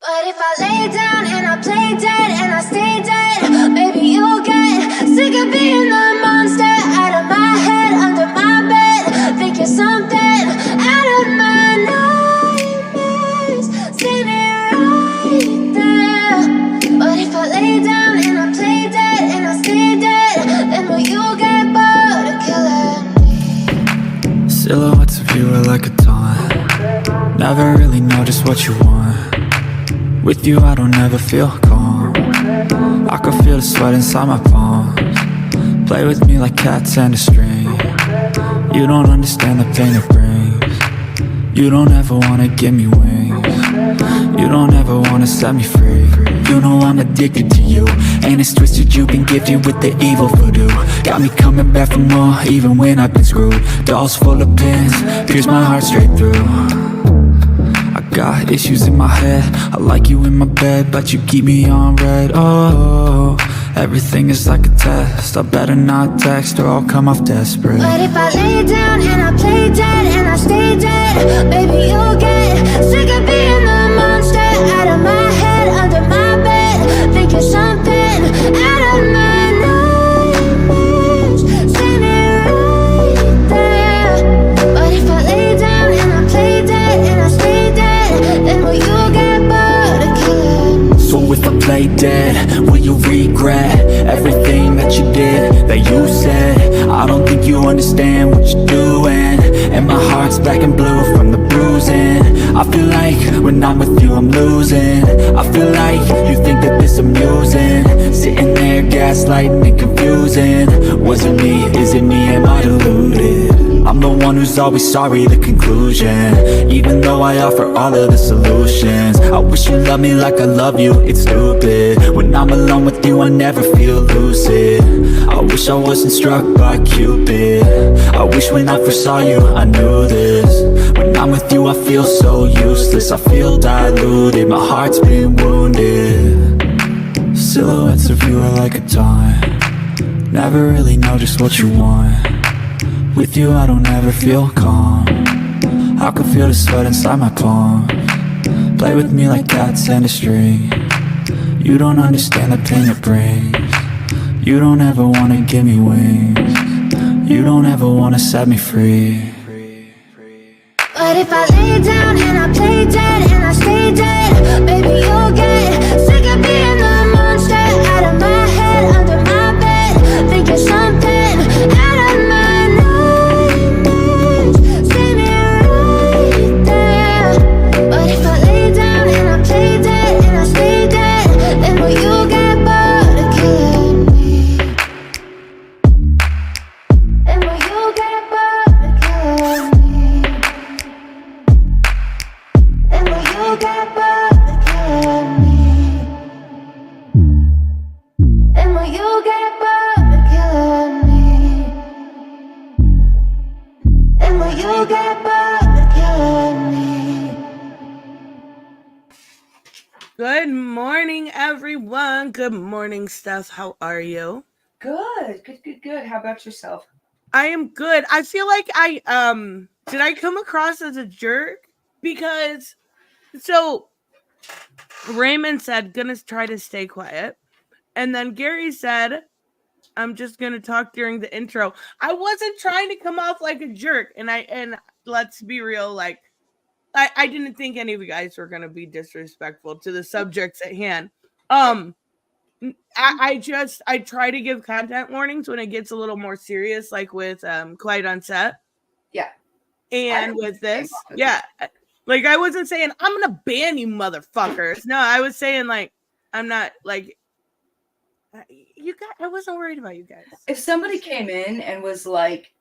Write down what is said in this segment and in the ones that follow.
But if I lay down and I play dead and I stay dead, maybe you'll get sick of being the monster out of my head, under my bed. Think you're something out of my nightmares, standing right there. But if I lay down and I play dead and I stay dead, then will you get bored of killing me? Silhouettes of you are like a taunt. Never really know just what you want. With you I don't ever feel calm. I can feel the sweat inside my palms. Play with me like cats and a string. You don't understand the pain it brings. You don't ever wanna give me wings. You don't ever wanna set me free. You know I'm addicted to you, and it's twisted, you've been gifted with the evil voodoo. Got me coming back for more, even when I've been screwed. Dolls full of pins, pierce my heart straight through. Got issues in my head, I like you in my bed, but you keep me on red. Oh, everything is like a test. I better not text or I'll come off desperate. But if I lay down and I play dead and I stay dead, maybe you'll get sick of being the monster out of my head, under my bed. Think you're something out of my nightmares, standing right there. But if I lay down and I play dead and I stay dead, then will you get bored of killing me? So if I play dead, will you regret everything that you did, that you said? I don't think you understand what you're doing, and my heart's black and blue from the bruising. I feel like when I'm with you I'm losing. I feel like you think that this amusing, sitting there gaslighting and confusing. Was it me? Is it me? Am I deluded? I'm the one who's always sorry, the conclusion. Even though I offer all of the solutions, I wish you loved me like I love you, it's stupid. When I'm alone with you I never feel lucid. I wish I wasn't struck by Cupid. I wish when I first saw you I knew this. When I'm with you I feel so useless, I feel diluted, my heart's been wounded. Silhouettes of you are like a taunt. Never really know just what you want. With you I don't ever feel calm. I can feel the sweat inside my palms. Play with me like cats and a string. You don't understand the pain it brings. You don't ever wanna give me wings. You don't ever wanna set me free. But if I lay down and I play dead and I stay dead, maybe you'll get sick of being the monster out of my head, under my bed. Think you're something out of my nightmares, standing right there. But if I lay down and I play dead and I stay dead, then will you get bored of killing me? Then will you get bored of killing me? Then will you get bored of killing me? Then will you get bored of killing me? Then will you get bored of killing me? Good morning, everyone. Good morning, Steph. How are you? Good. How about yourself? I am good. I feel like did I come across as a jerk? Because so Raymond said gonna try to stay quiet. And then Gary said, I'm just gonna talk during the intro. I wasn't trying to come off like a jerk, and let's be real, like I didn't think any of you guys were gonna be disrespectful to the subjects at hand. I try to give content warnings when it gets a little more serious, like with Quiet on Set. Yeah. And with this, yeah. Like I wasn't saying I'm gonna ban you motherfuckers. No, I was saying like I'm not like you guys. I wasn't worried about you guys. If somebody came in and was like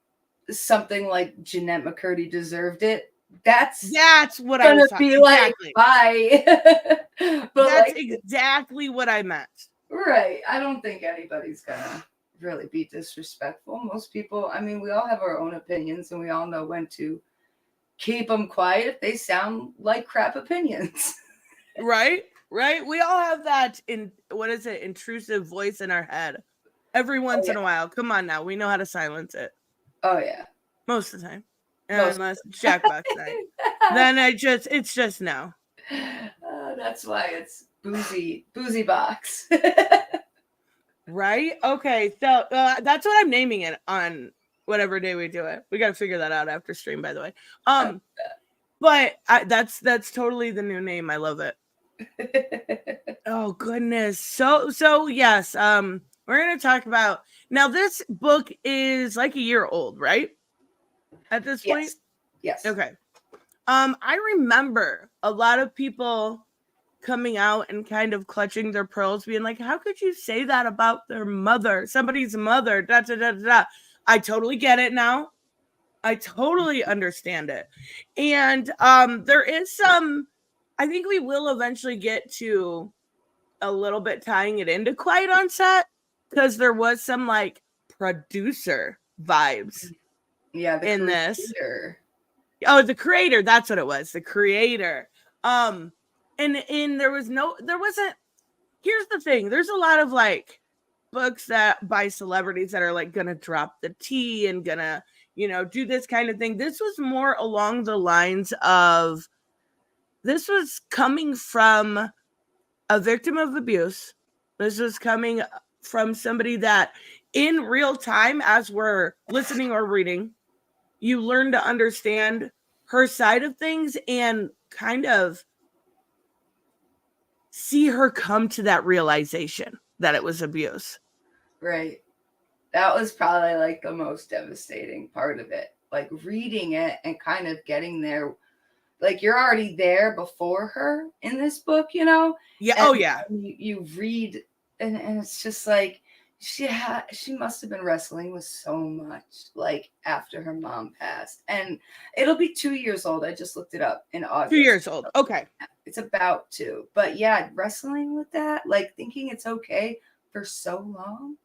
something like Jennette McCurdy deserved it, that's what I was talking. Be exactly. Like bye. But that's like, exactly what I meant. Right. I don't think anybody's gonna really be disrespectful. Most people, I mean, we all have our own opinions and we all know when to keep them quiet if they sound like crap opinions. Right? We all have that intrusive voice in our head every once in a while. Come on now. We know how to silence it. Oh yeah. Most of the time. Unless it's Jackbox night. Then it's just no. That's why it's boozy box. Right? Okay, so that's what I'm naming it on whatever day we do it. We got to figure that out after stream, by the way. But that's totally the new name. I love it. Oh goodness. So yes. We're gonna talk about now. This book is like a year old, right? At this point. Yes. Okay. I remember a lot of people coming out and kind of clutching their pearls, being like, how could you say that about their mother, somebody's mother, da da da da. I totally get it now. I totally understand it. And there is some, I think we will eventually get to a little bit tying it into Quiet on Set, because there was some like producer vibes in this. Oh, the creator, that's what it was, the creator. And there wasn't, here's the thing, there's a lot of like books that by celebrities that are like gonna drop the tea and gonna, do this kind of thing. This was more along the lines of, this was coming from a victim of abuse. This was coming from somebody that in real time, as we're listening or reading, you learn to understand her side of things and kind of see her come to that realization that it was abuse. Right. That was probably like the most devastating part of it. Like reading it and kind of getting there. Like you're already there before her in this book, Yeah. And oh yeah. You read and it's just like she must have been wrestling with so much like after her mom passed. And it'll be 2 years old. I just looked it up in August. 2 years old. Okay. It's about to. But yeah, wrestling with that, like thinking it's okay for so long.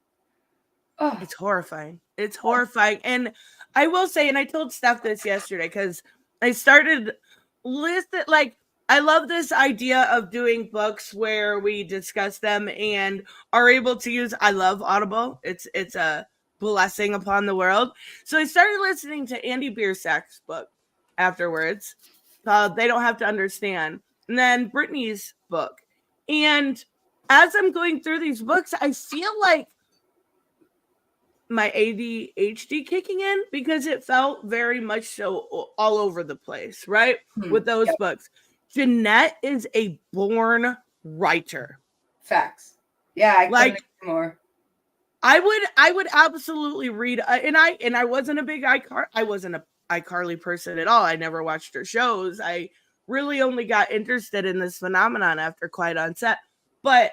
Oh, it's horrifying. It's horrifying. And I will say, and I told Steph this yesterday, because I started like, I love this idea of doing books where we discuss them and are able to use, I love Audible. It's a blessing upon the world. So I started listening to Andy Biersack's book afterwards called They Don't Have to Understand. And then Britney's book. And as I'm going through these books, I feel like my ADHD kicking in, because it felt very much so all over the place, right? With those books. Jennette is a born writer. Facts. Yeah, I like agree more. I would absolutely read, and I wasn't a big I wasn't a iCarly person at all. I never watched her shows. I really only got interested in this phenomenon after Quiet on Set. But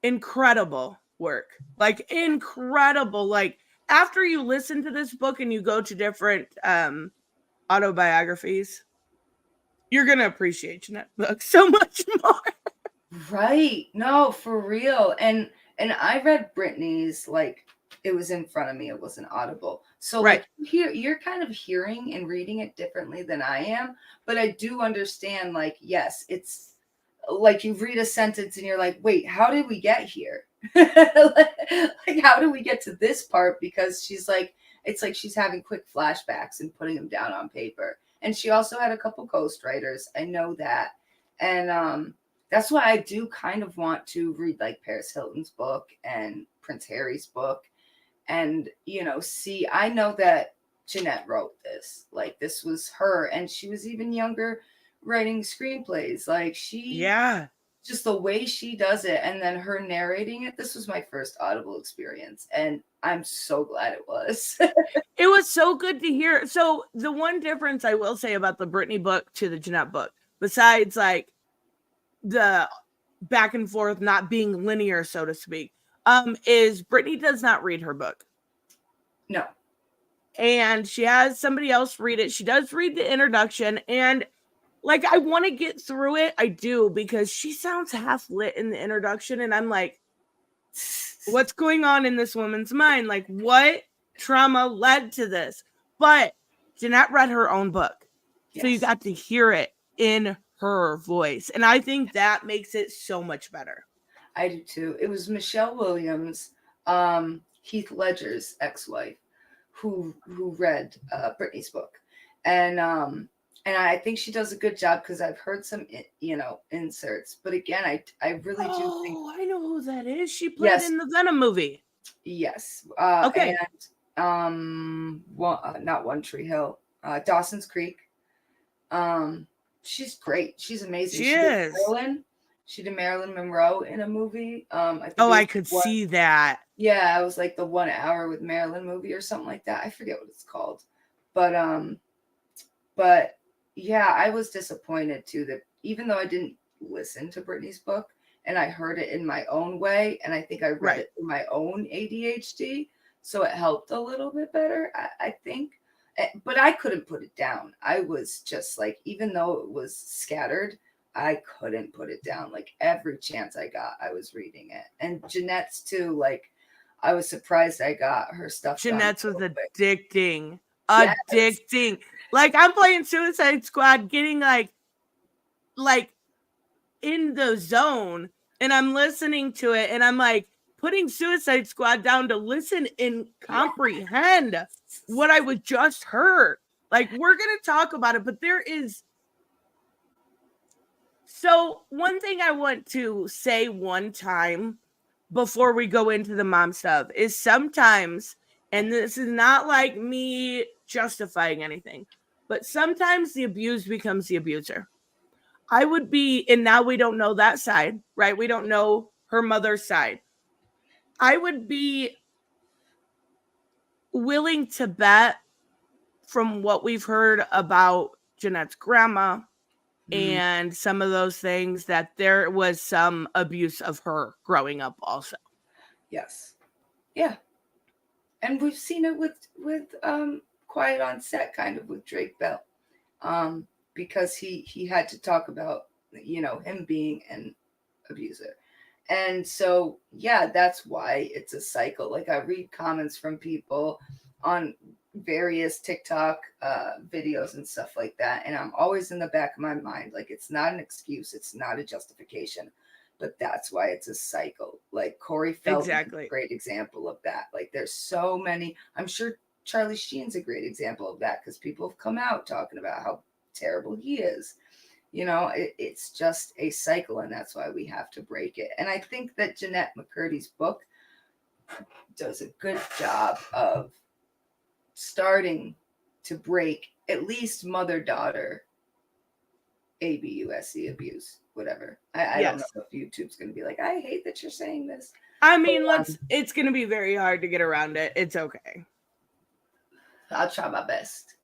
incredible work, like incredible. Like after you listen to this book and you go to different autobiographies, you're gonna appreciate Jennette's book so much more. Right. No, for real. And I read Britney's, like it was in front of me. It wasn't Audible. So right. Like you're kind of hearing and reading it differently than I am. But I do understand, like, yes, it's like you read a sentence and you're like, wait, how did we get here? Like, how do we get to this part? Because she's like, it's like she's having quick flashbacks and putting them down on paper. And she also had a couple ghostwriters. I know that. And that's why I do kind of want to read like Paris Hilton's book and Prince Harry's book. And, see, I know that Jennette wrote this. Like, this was her. And she was even younger writing screenplays. Like, just the way she does it. And then her narrating it. This was my first Audible experience. And I'm so glad it was. It was so good to hear. So the one difference I will say about the Britney book to the Jennette book, besides like the back and forth not being linear, so to speak, is Britney does not read her book. No. And she has somebody else read it. She does read the introduction, and like, I want to get through it. I do, because she sounds half lit in the introduction, and I'm like, what's going on in this woman's mind? Like, what trauma led to this? But Jennette read her own book. Yes. So you got to hear it in her voice. And I think that makes it so much better. I do too. It was Michelle Williams, Heath Ledger's ex-wife, who read Britney's book. And And I think she does a good job because I've heard some, inserts. But again, I really do think. Oh, I know who that is. She played in the Venom movie. Yes. Okay. And not One Tree Hill, Dawson's Creek. She's great. She's amazing. She is. She did Marilyn Monroe in a movie. I could see that. Yeah, it was like the 1 hour with Marilyn movie or something like that. I forget what it's called. But yeah, I was disappointed too that even though I didn't listen to Britney's book and I heard it in my own way, and I think I read it through my own ADHD, so it helped a little bit better, I think. But I couldn't put it down. I was just like, even though it was scattered, I couldn't put it down. Like every chance I got, I was reading it. And Jennette's too, like, I was surprised I got her stuff. Jennette's was addicting. Yes. Addicting. Like I'm playing Suicide Squad, getting like in the zone, and I'm listening to it, and I'm like putting Suicide Squad down to listen and comprehend what I was just heard. Like we're gonna talk about it, but there is. So one thing I want to say one time before we go into the mom stuff is sometimes, and this is not like me justifying anything, but sometimes the abused becomes the abuser. I would be, and now we don't know that side, right? We don't know her mother's side. I would be willing to bet from what we've heard about Jennette's grandma and some of those things that there was some abuse of her growing up also. Yes. Yeah. And we've seen it with Quiet on Set, kind of with Drake Bell. Because he had to talk about, him being an abuser. And so, yeah, that's why it's a cycle. Like I read comments from people on various TikTok videos and stuff like that. And I'm always in the back of my mind, like, it's not an excuse. It's not a justification, but that's why it's a cycle. Like Corey Feldman, exactly. A great example of that. Like there's so many, I'm sure Charlie Sheen's a great example of that because people have come out talking about how terrible he is. It's just a cycle, and that's why we have to break it. And I think that Jennette McCurdy's book does a good job of starting to break at least mother-daughter ABUSC abuse, whatever. I don't know if YouTube's going to be like, I hate that you're saying this. I mean, it's going to be very hard to get around it. It's okay. I'll try my best.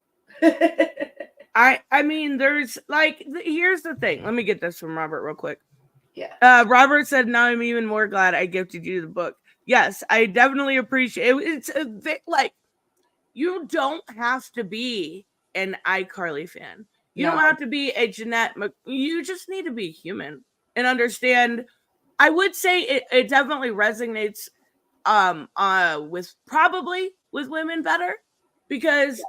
I mean, there's here's the thing. Let me get this from Robert real quick. Yeah. Robert said, now I'm even more glad I gifted you the book. Yes, I definitely appreciate it. It's a bit like, you don't have to be an iCarly fan. You don't have to be a Jennette. You just need to be human and understand. I would say it definitely resonates with women better because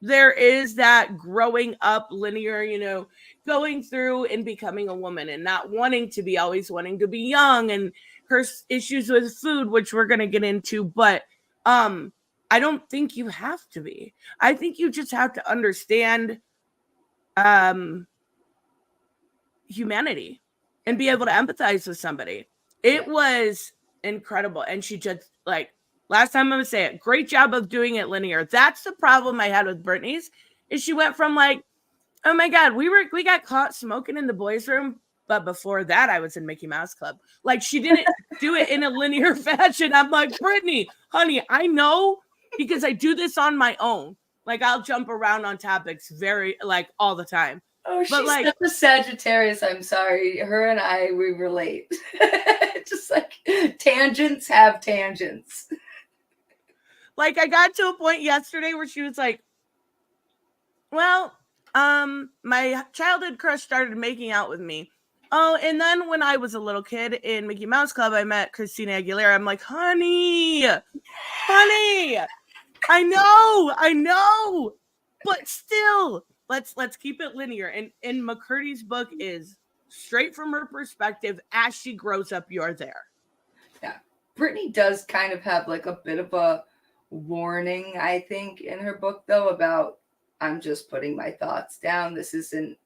there is that growing up linear, going through and becoming a woman and not wanting to be, always wanting to be young, and her issues with food, which we're going to get into. But I don't think you have to be. I think you just have to understand humanity and be able to empathize with somebody. It was incredible. And she just, like, last time I'm going to say it, great job of doing it linear. That's the problem I had with Britney's, is she went from like, oh my God, we got caught smoking in the boys' room, but before that I was in Mickey Mouse Club. Like, she didn't do it in a linear fashion. I'm like, Britney, honey, I know, because I do this on my own. Like, I'll jump around on topics all the time. Oh, she's such a Sagittarius. I'm sorry. Her and I, we relate. Just like tangents have tangents. Like, I got to a point yesterday where she was like, well, my childhood crush started making out with me. Oh, and then when I was a little kid in Mickey Mouse Club, I met Christina Aguilera. I'm like, honey, I know, but still, let's keep it linear. And McCurdy's book is straight from her perspective. As she grows up, you're there. Yeah, Britney does kind of have like a bit of a warning, I think, in her book though, about I'm just putting my thoughts down. This isn't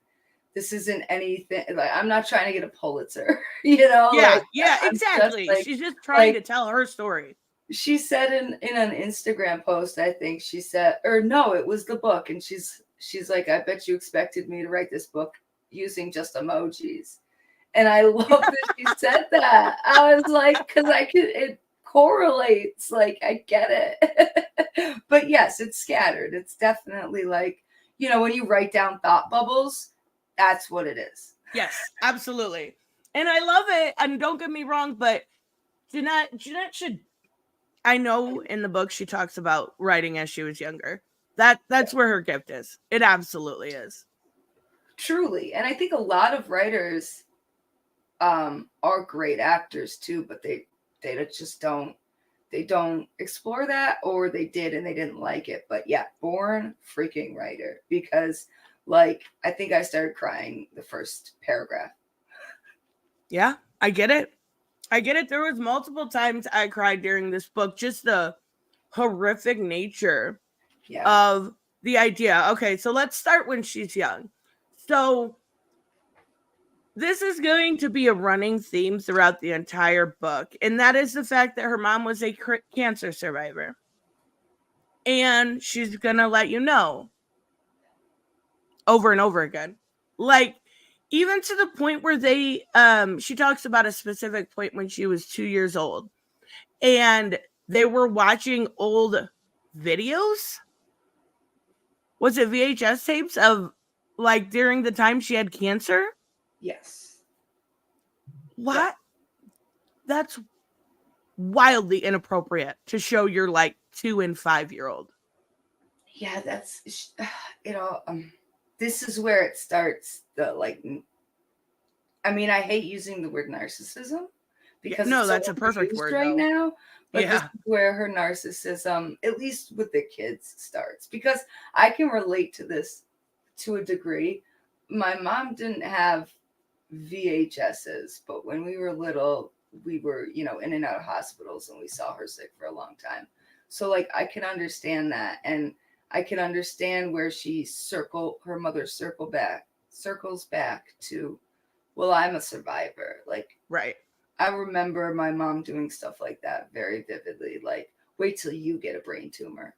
anything. Like, I'm not trying to get a Pulitzer, you know? Yeah, Like, yeah, I'm exactly. just, like, She's just trying to like, tell her story. she said in an Instagram post, I think she said, or no, it was the book. And she's like, I bet you expected me to write this book using just emojis. And I love that she said that. I was like, because it correlates. Like, I get it. But yes, it's scattered. It's definitely like, you know, when you write down thought bubbles, that's what it is. Yes, absolutely. And I love it. And don't get me wrong, but Jennette should, I know in the book she talks about writing as she was younger. That's where her gift is. It absolutely is. Truly. And I think a lot of writers are great actors too, but they just don't explore that, or they did and they didn't like it. But yeah, born freaking writer, because like I think I started crying the first paragraph. Yeah, I get it. There was multiple times I cried during this book, just the horrific nature of the idea. Okay, so let's start when she's young. So this is going to be a running theme throughout the entire book, and that is the fact that her mom was a cancer survivor. And she's going to let you know over and over again. Like, even to the point where she talks about a specific point when she was 2 years old, and they were watching old videos. Was it VHS tapes of like during the time she had cancer? Yes. What? Yeah. That's wildly inappropriate to show your like 2 and 5-year-old. Yeah, that's, you know, this is where it starts. I hate using the word narcissism because no, it's that's so a perfect word right now. But this is where her narcissism, at least with the kids, starts. Because I can relate to this to a degree. My mom didn't have VHSs, but when we were little, we were, you know, in and out of hospitals, and we saw her sick for a long time. So like, I can understand that. And I can understand where her mother circles back to, well, I'm a survivor. Like, right. I remember my mom doing stuff like that very vividly. Like, wait till you get a brain tumor.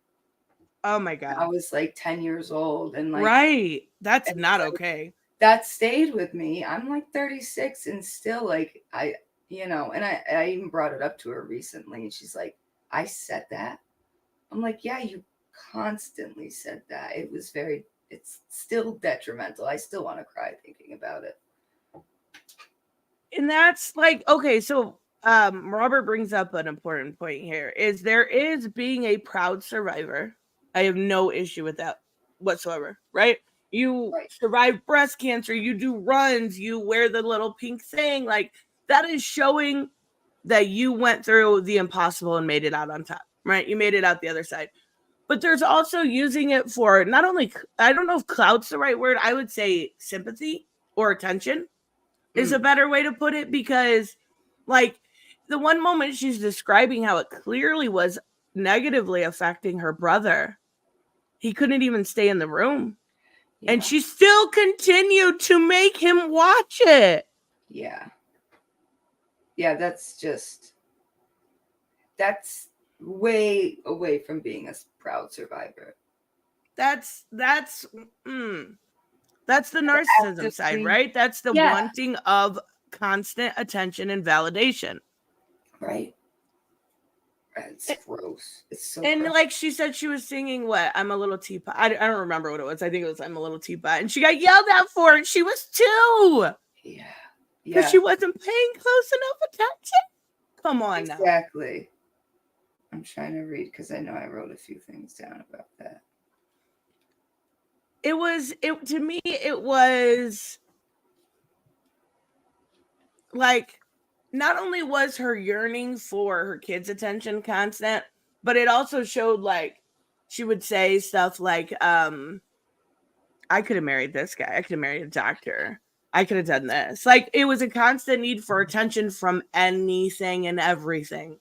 Oh my God. I was like 10 years old, and like, right. That's not okay. That stayed with me. I'm like 36 and still like, I even brought it up to her recently, and she's like, I said that. I'm like, yeah, you constantly said that. It's still detrimental. I still want to cry thinking about it. And that's like, okay, so Robert brings up an important point here, is there is being a proud survivor. I have no issue with that whatsoever, right? You survive breast cancer, you do runs, you wear the little pink thing. Like, that is showing that you went through the impossible and made it out on top, right? You made it out the other side. But there's also using it for not only, I don't know if clout's the right word, I would say sympathy or attention is a better way to put it, because like the one moment she's describing how it clearly was negatively affecting her brother. He couldn't even stay in the room. Yeah. And she still continued to make him watch it. Yeah. Yeah, that's way away from being a proud survivor. That's the narcissism side, right? That's the wanting of constant attention and validation. Right. It's gross. It's so and gross. Like she said, she was singing what? I'm a little teapot. I don't remember what it was. I think it was I'm a little teapot. And she got yelled at for it. She was 2. Yeah. Because she wasn't paying close enough attention. Come on now. Exactly. I'm trying to read because I know I wrote a few things down about that. To me, it was like, not only was her yearning for her kids' attention constant, but it also showed, like, she would say stuff like, I could have married this guy. I could have married a doctor. I could have done this. Like, it was a constant need for attention from anything and everything.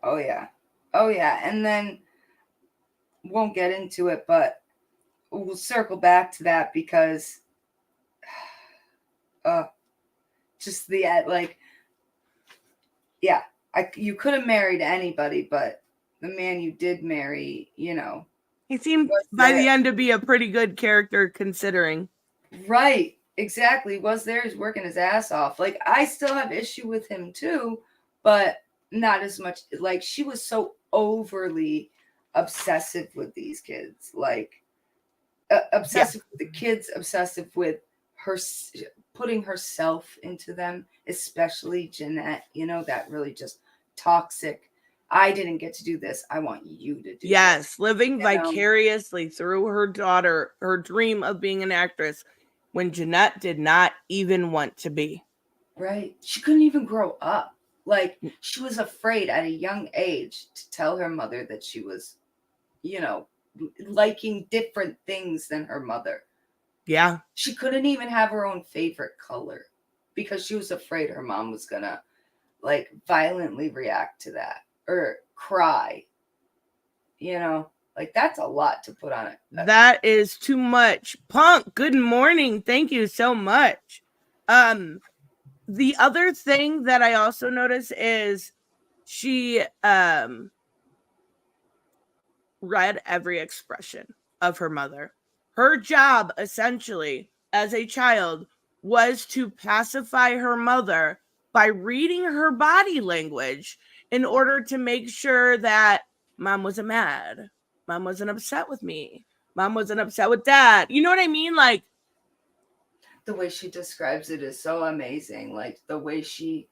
Oh, yeah. Oh, yeah. And then, won't get into it, but we'll circle back to that because just the like, yeah, you could have married anybody, but the man you did marry, you know, He seemed was by the there. end to be a pretty good character considering. Right, exactly. Was there, he's working his ass off. Like, I still have issue with him too, but not as much. Like, she was so overly obsessive with these kids, like obsessive with the kids, obsessive with her, putting herself into them, especially Jennette, you know, that really just toxic. I didn't get to do this, I want you to do this. Living You know? vicariously through her daughter, her dream of being an actress, when Jennette did not even want to be. Right. She couldn't even grow up. Like, she was afraid at a young age to tell her mother that she was, you know, liking different things than her mother. Yeah. She couldn't even have her own favorite color because she was afraid her mom was gonna like violently react to that or cry. You know, like, that's a lot to put on it. That is too much. Punk, good morning. Thank you so much. The other thing that I also noticed is she read every expression of her mother. Her job, essentially, as a child, was to pacify her mother by reading her body language in order to make sure that mom wasn't mad, mom wasn't upset with me, mom wasn't upset with dad. You know what I mean? Like, the way she describes it is so amazing. Like, the way she,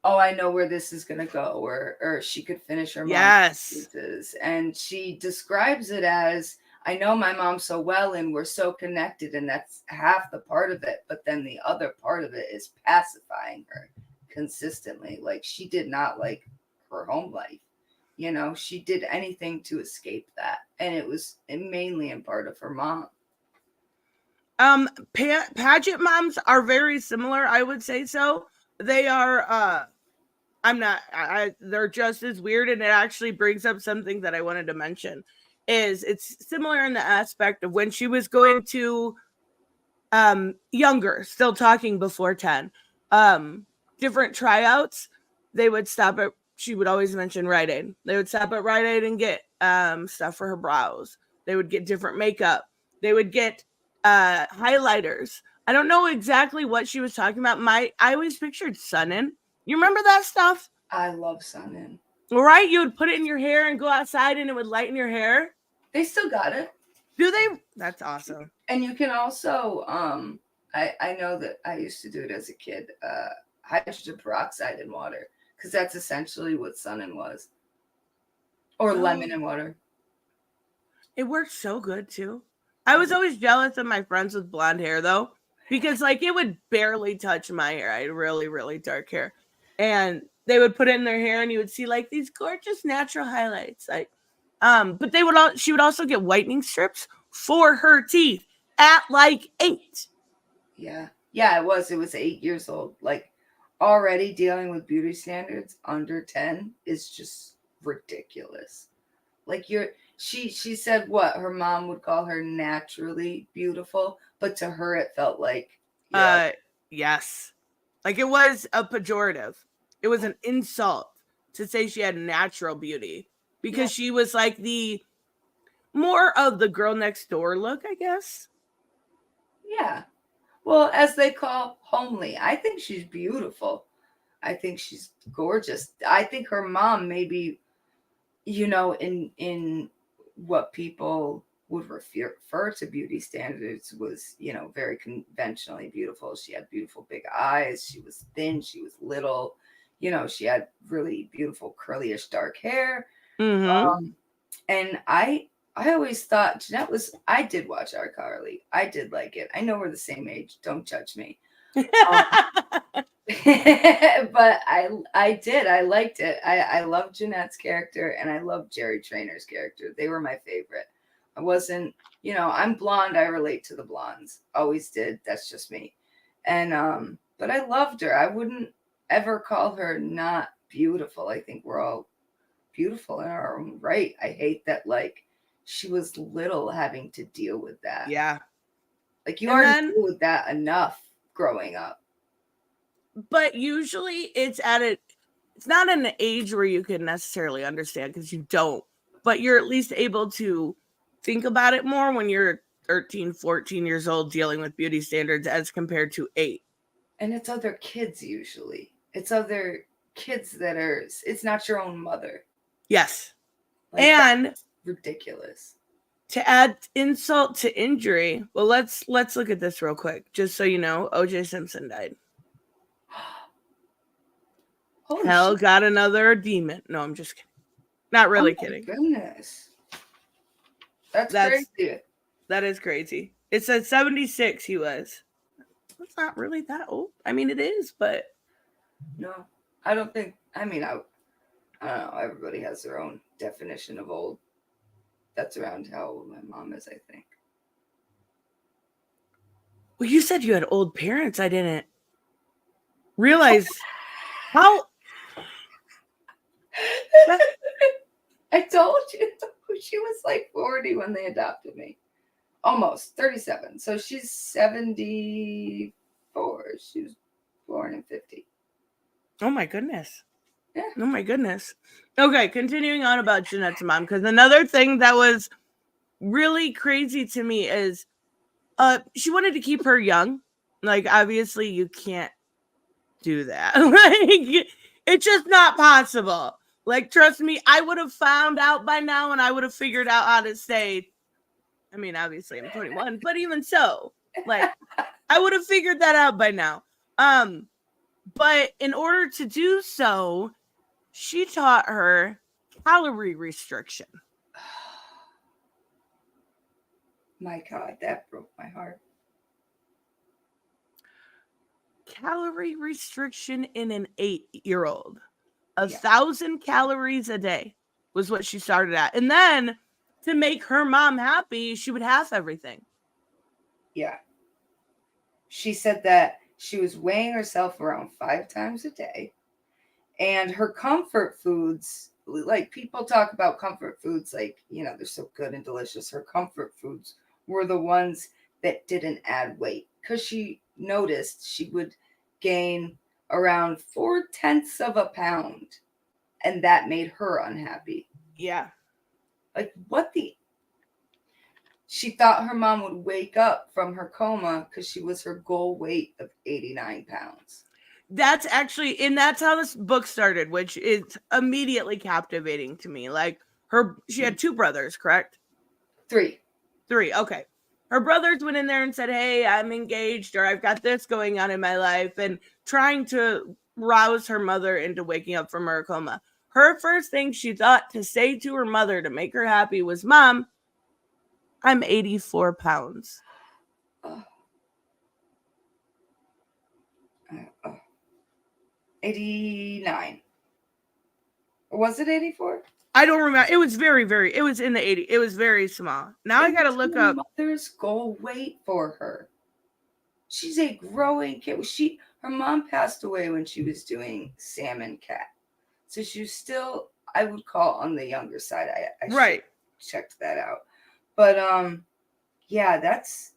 oh, I know where this is gonna go, or she could finish her mom's sentences. And she describes it as, I know my mom so well and we're so connected, and that's half the part of it, but then the other part of it is pacifying her consistently. Like, she did not like her home life, you know, she did anything to escape that, and it was mainly in part of her mom. Pageant moms are very similar, I would say so. They are they're just as weird, and it actually brings up something that I wanted to mention. Is it's similar in the aspect of when she was going to younger, still talking before 10, different tryouts, they would stop at, she would always mention Rite Aid. They would stop at Rite Aid and get stuff for her brows. They would get different makeup. They would get highlighters. I don't know exactly what she was talking about. I always pictured Sun-In. You remember that stuff? I love Sun-In. Right? You would put it in your hair and go outside and it would lighten your hair. They still got it. Do they? That's awesome. And you can also, I know that I used to do it as a kid, hydrogen peroxide in water, because that's essentially what Sun-In was. Or lemon in water. It worked so good too. I was always jealous of my friends with blonde hair though, because like it would barely touch my hair. I had really, really dark hair. And they would put it in their hair and you would see like these gorgeous natural highlights. Like, but she would also get whitening strips for her teeth at like 8. Yeah. Yeah, it was 8 years old. Like, already dealing with beauty standards under 10 is just ridiculous. Like, she said what her mom would call her naturally beautiful, but to her it felt like yes. Like it was a pejorative. It was an insult to say she had natural beauty because she was like the more of the girl next door look, I guess. Yeah. Well, as they call homely. I think she's beautiful. I think she's gorgeous. I think her mom maybe, you know, in what people would refer to beauty standards was, you know, very conventionally beautiful. She had beautiful big eyes. She was thin. She was little. You know, she had really beautiful curlyish dark hair. Mm-hmm. And I always thought Jennette was, I did watch iCarly. I did like it. I know we're the same age. Don't judge me. But I did. I liked it. I loved Jennette's character and I loved Jerry Trainor's character. They were my favorite. I wasn't, you know, I'm blonde. I relate to the blondes. Always did. That's just me. And but I loved her. I wouldn't ever call her not beautiful. I think we're all beautiful in our own right. I hate that like she was little having to deal with that. Yeah. Like you And already then- deal with that enough growing up. But usually it's not an age where you can necessarily understand because you don't, but you're at least able to think about it more when you're 13, 14 years old dealing with beauty standards as compared to 8. And it's other kids usually. It's other kids it's not your own mother. Yes. Like, And that's ridiculous. to add insult to injury, well, let's look at this real quick. Just so you know, O.J. Simpson died. Holy Hell shit. got another demon. No, I'm just kidding. Not really kidding. Goodness. That's crazy. That is crazy. It said 76 he was. That's not really that old. I mean, it is, but No, I don't think. I mean, I don't know. Everybody has their own definition of old. That's around how old my mom is, I think. well, you said you had old parents. I didn't realize how. I told you she was like 40 when they adopted me. Almost 37. So she's 74. She was born in 50. Oh my goodness. Yeah. Oh my goodness. Okay, continuing on about Jennette's mom, because another thing that was really crazy to me is she wanted to keep her young. Like, obviously you can't do that. Like, it's just not possible. Like, trust me, I would have found out by now and I would have figured out how to say, I mean, obviously I'm 21, but even so, like, I would have figured that out by now. But in order to do so, she taught her calorie restriction. My God, that broke my heart. Calorie restriction in an 8-year-old. 1,000 calories a day was what she started at. And then to make her mom happy, she would half everything. Yeah. She said that she was weighing herself around 5 times a day. And her comfort foods, like people talk about comfort foods, like, you know, they're so good and delicious. Her comfort foods were the ones that didn't add weight because she noticed she would gain around 0.4 of a pound. And that made her unhappy. Yeah. Like, she thought her mom would wake up from her coma because she was her goal weight of 89 pounds. That's actually, and that's how this book started, which is immediately captivating to me. Like, she had 2 brothers, correct? 3. 3, okay. Her brothers went in there and said, hey, I'm engaged, or I've got this going on in my life, and trying to rouse her mother into waking up from her coma. Her first thing she thought to say to her mother to make her happy was, Mom, I'm 84 pounds. Oh. 89. Or was it 84? I don't remember. It was it was in the 80s. It was very small. Now I got to look up. Mother's goal weight for her. She's a growing kid. Her mom passed away when she was doing salmon cat. So she was still, I would call on the younger side. I right. Checked that out. But yeah, that's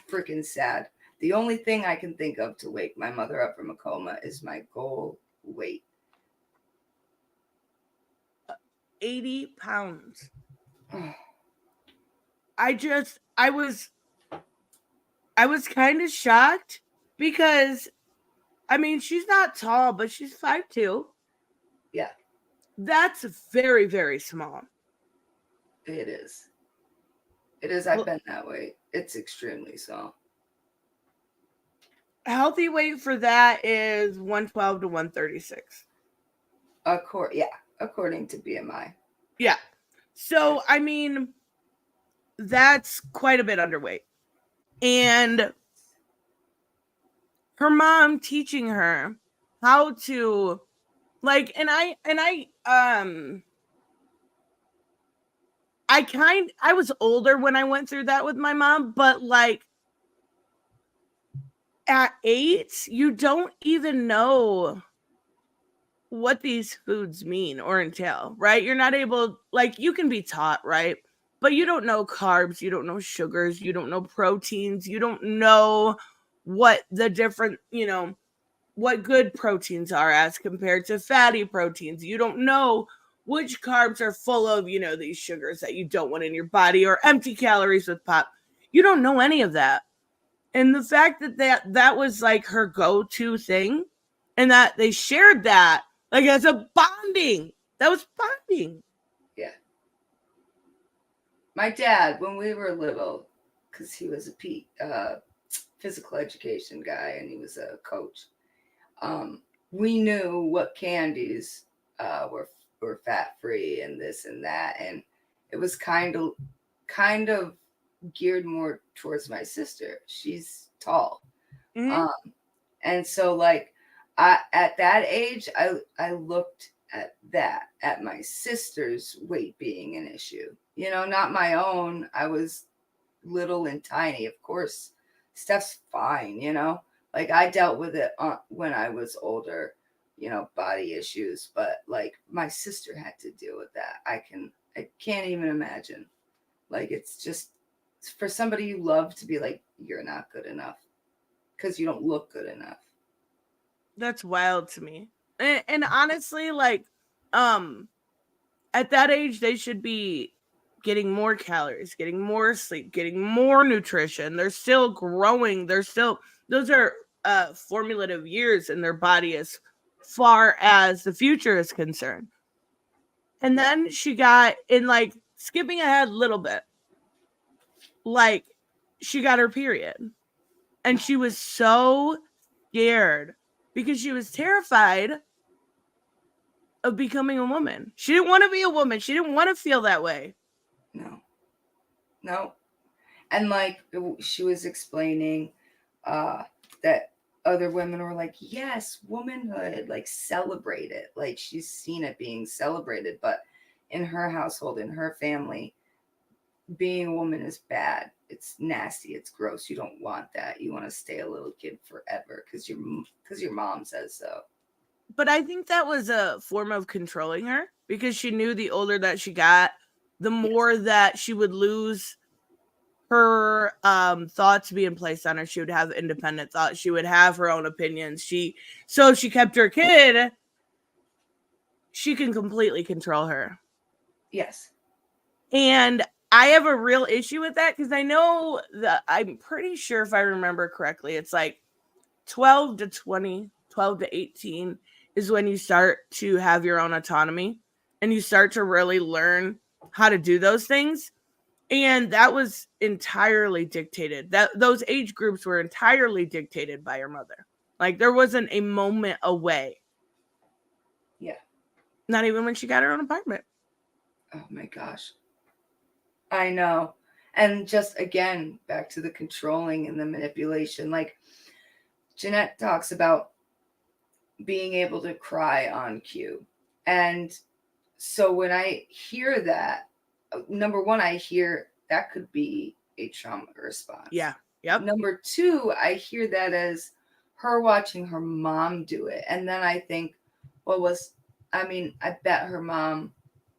freaking sad. The only thing I can think of to wake my mother up from a coma is my goal weight. 80 pounds. I was kind of shocked because, I mean, she's not tall, but she's 5'2". Yeah. That's very, very small. It is. It is. I've been that way. It's extremely small. Healthy weight for that is 112 to 136. According to BMI. Yeah. So, I mean, that's quite a bit underweight. And her mom teaching her how to, like, I was older when I went through that with my mom, but like at 8, you don't even know what these foods mean or entail, right? You're not able, like, you can be taught, right? But you don't know carbs, you don't know sugars, you don't know proteins, you don't know what the different, what good proteins are as compared to fatty proteins. You don't know which carbs are full of, these sugars that you don't want in your body, or empty calories with pop. You don't know any of that. And the fact that was like her go-to thing, and that they shared that like as a bonding. That was bonding. Yeah. My dad, when we were little, because he was a physical education guy and he was a coach, we knew what candies were fat free and this and that, and it was kind of geared more towards my sister. She's tall. Mm-hmm. And so like at that age, I looked at my sister's weight being an issue, not my own. I was little and tiny. Of course, stuff's fine, like I dealt with it when I was older, body issues, but like my sister had to deal with that. I can't even imagine. Like, it's just for somebody you love to be like, you're not good enough because you don't look good enough. That's wild to me. And honestly, like, at that age, they should be getting more calories, getting more sleep, getting more nutrition. They're still growing. Those are formative years in their body as far as the future is concerned. And then she got in, like, skipping ahead a little bit, like, she got her period. And she was so scared because she was terrified of becoming a woman. She didn't want to be a woman. She didn't want to feel that way. No. And like she was explaining that other women were like, yes, womanhood, like celebrate it. Like she's seen it being celebrated. But in her household, in her family, being a woman is bad. It's nasty. It's gross. You don't want that. You want to stay a little kid forever because your mom says so. But I think that was a form of controlling her, because she knew the older that she got, the more that she would lose her thoughts being placed on her. She would have independent thoughts. She would have her own opinions. So if she kept her kid, she can completely control her. Yes. And I have a real issue with that, because I know that, I'm pretty sure if I remember correctly, it's like 12 to 20, 12 to 18 is when you start to have your own autonomy and you start to really learn how to do those things. And that was entirely dictated. Those age groups were entirely dictated by her mother. Like, there wasn't a moment away. Yeah. Not even when she got her own apartment. Oh my gosh. I know. And just again, back to the controlling and the manipulation. Like Jennette talks about being able to cry on cue. And so when I hear that, number one, I hear that could be a trauma response. Yeah. Yep. Number two, I hear that as her watching her mom do it. And then I think, I bet her mom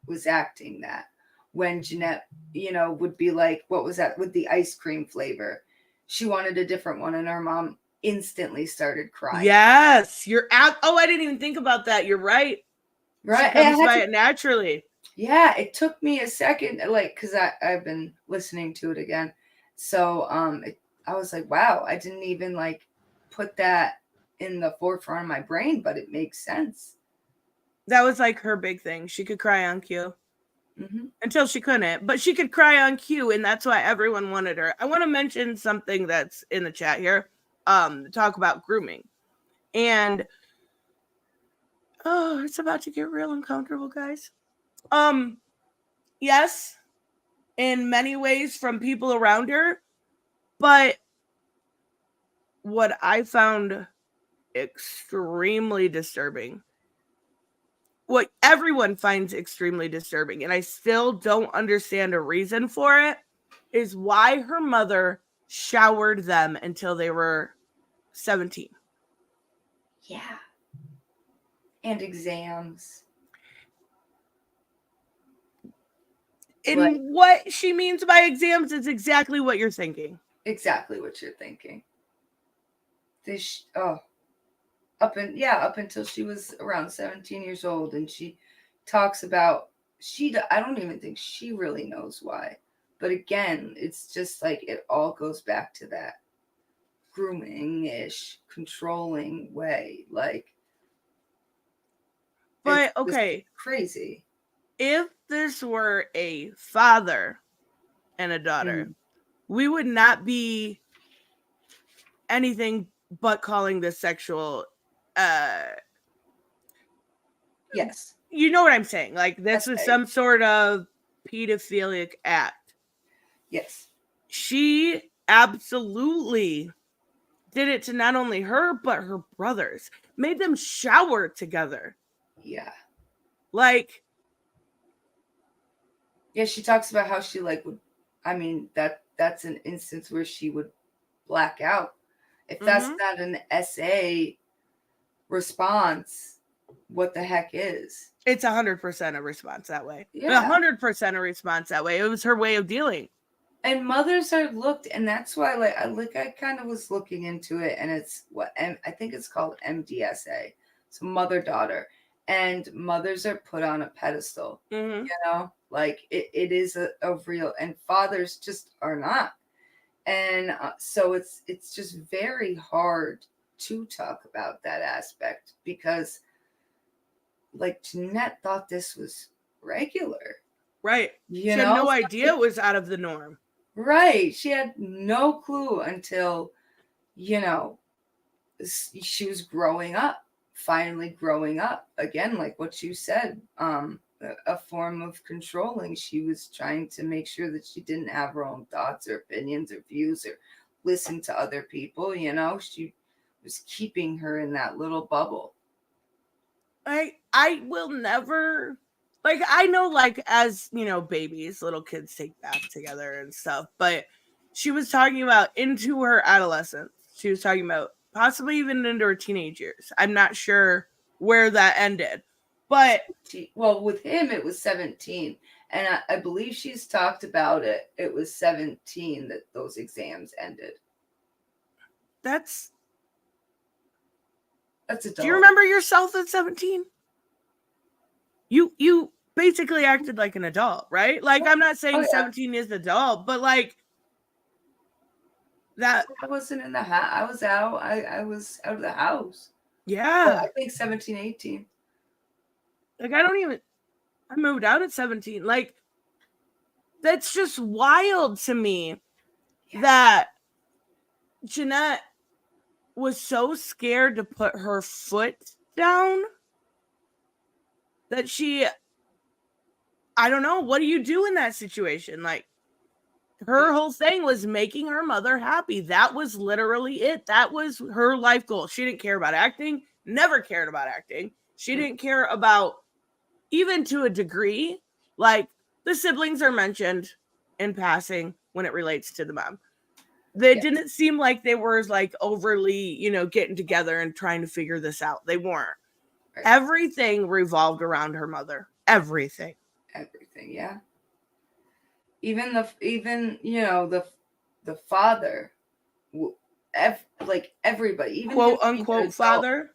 was acting that when Jennette, would be like, what was that with the ice cream flavor? She wanted a different one, and her mom instantly started crying. Yes, you're out. Oh, I didn't even think about that. You're right. Right. She comes by it naturally. Yeah, it took me a second, like, because I've been listening to it again. So I was like, wow, I didn't even like put that in the forefront of my brain, but it makes sense. That was like her big thing. She could cry on cue. Mm-hmm. Until she couldn't, but she could cry on cue, and that's why everyone wanted her. I want to mention something that's in the chat here. Talk about grooming. And it's about to get real uncomfortable, guys. Yes, in many ways from people around her, but what I found extremely disturbing, what everyone finds extremely disturbing, and I still don't understand a reason for it, is why her mother showered them until they were 17. Yeah. And exams. And Like, what she means by exams is exactly what you're thinking. exactly what you're thinking. Up until she was around 17 years old, and she talks about I don't even think she really knows why. But again, it's just like it all goes back to that grooming-ish, controlling way. Like, But it's just okay, crazy. if this were a father and a daughter, we would not be anything but calling this sexual. Yes. You know what I'm saying? Like, this was Okay. some sort of pedophilic act. Yes. She absolutely did it to not only her, but her brothers. Made them shower together. Yeah. Like, Yeah, she talks about how she would, I mean, that's an instance where she would black out. If that's not an SA response, what the heck is? It's 100% a response that way. Yeah. 100% a response that way. It was her way of dealing. And mothers are looked, and that's why I kind of was looking into it, and it's I think it's called MDSA. So mother-daughter. And mothers are put on a pedestal. Mm-hmm. You know? Like it is a real, and fathers just are not. And so it's just very hard to talk about that aspect, because like Jennette thought this was regular. Right. She had no idea it was out of the norm. Right. She had no clue until, she was growing up, finally growing up. Again, like what you said, a form of controlling. She was trying to make sure that she didn't have her own thoughts or opinions or views or listen to other people. She was keeping her in that little bubble. I will never, like, I know, like, as babies, little kids take baths together and stuff, but she was talking about into her adolescence. She was talking about possibly even into her teenage years. I'm not sure where that ended, but with him it was 17, and I believe she's talked about it. It was 17 that those exams ended. That's adult. Do you remember yourself at 17? You basically acted like an adult, right? Like, I'm not saying 17 is adult, but like that. I wasn't in the house. I was out. I was out of the house. Yeah. But I think 17, 18. Like, I moved out at 17. Like, that's just wild to me that Jennette was so scared to put her foot down that I don't know, what do you do in that situation? Like, her whole thing was making her mother happy. That was literally it. That was her life goal. She didn't care about acting, never cared about acting. She didn't care about, even to a degree, like, the siblings are mentioned in passing when it relates to the mom. They didn't seem like they were like overly, getting together and trying to figure this out. They weren't. Right. Everything revolved around her mother. Everything, yeah. Even the father, like everybody, even quote unquote father.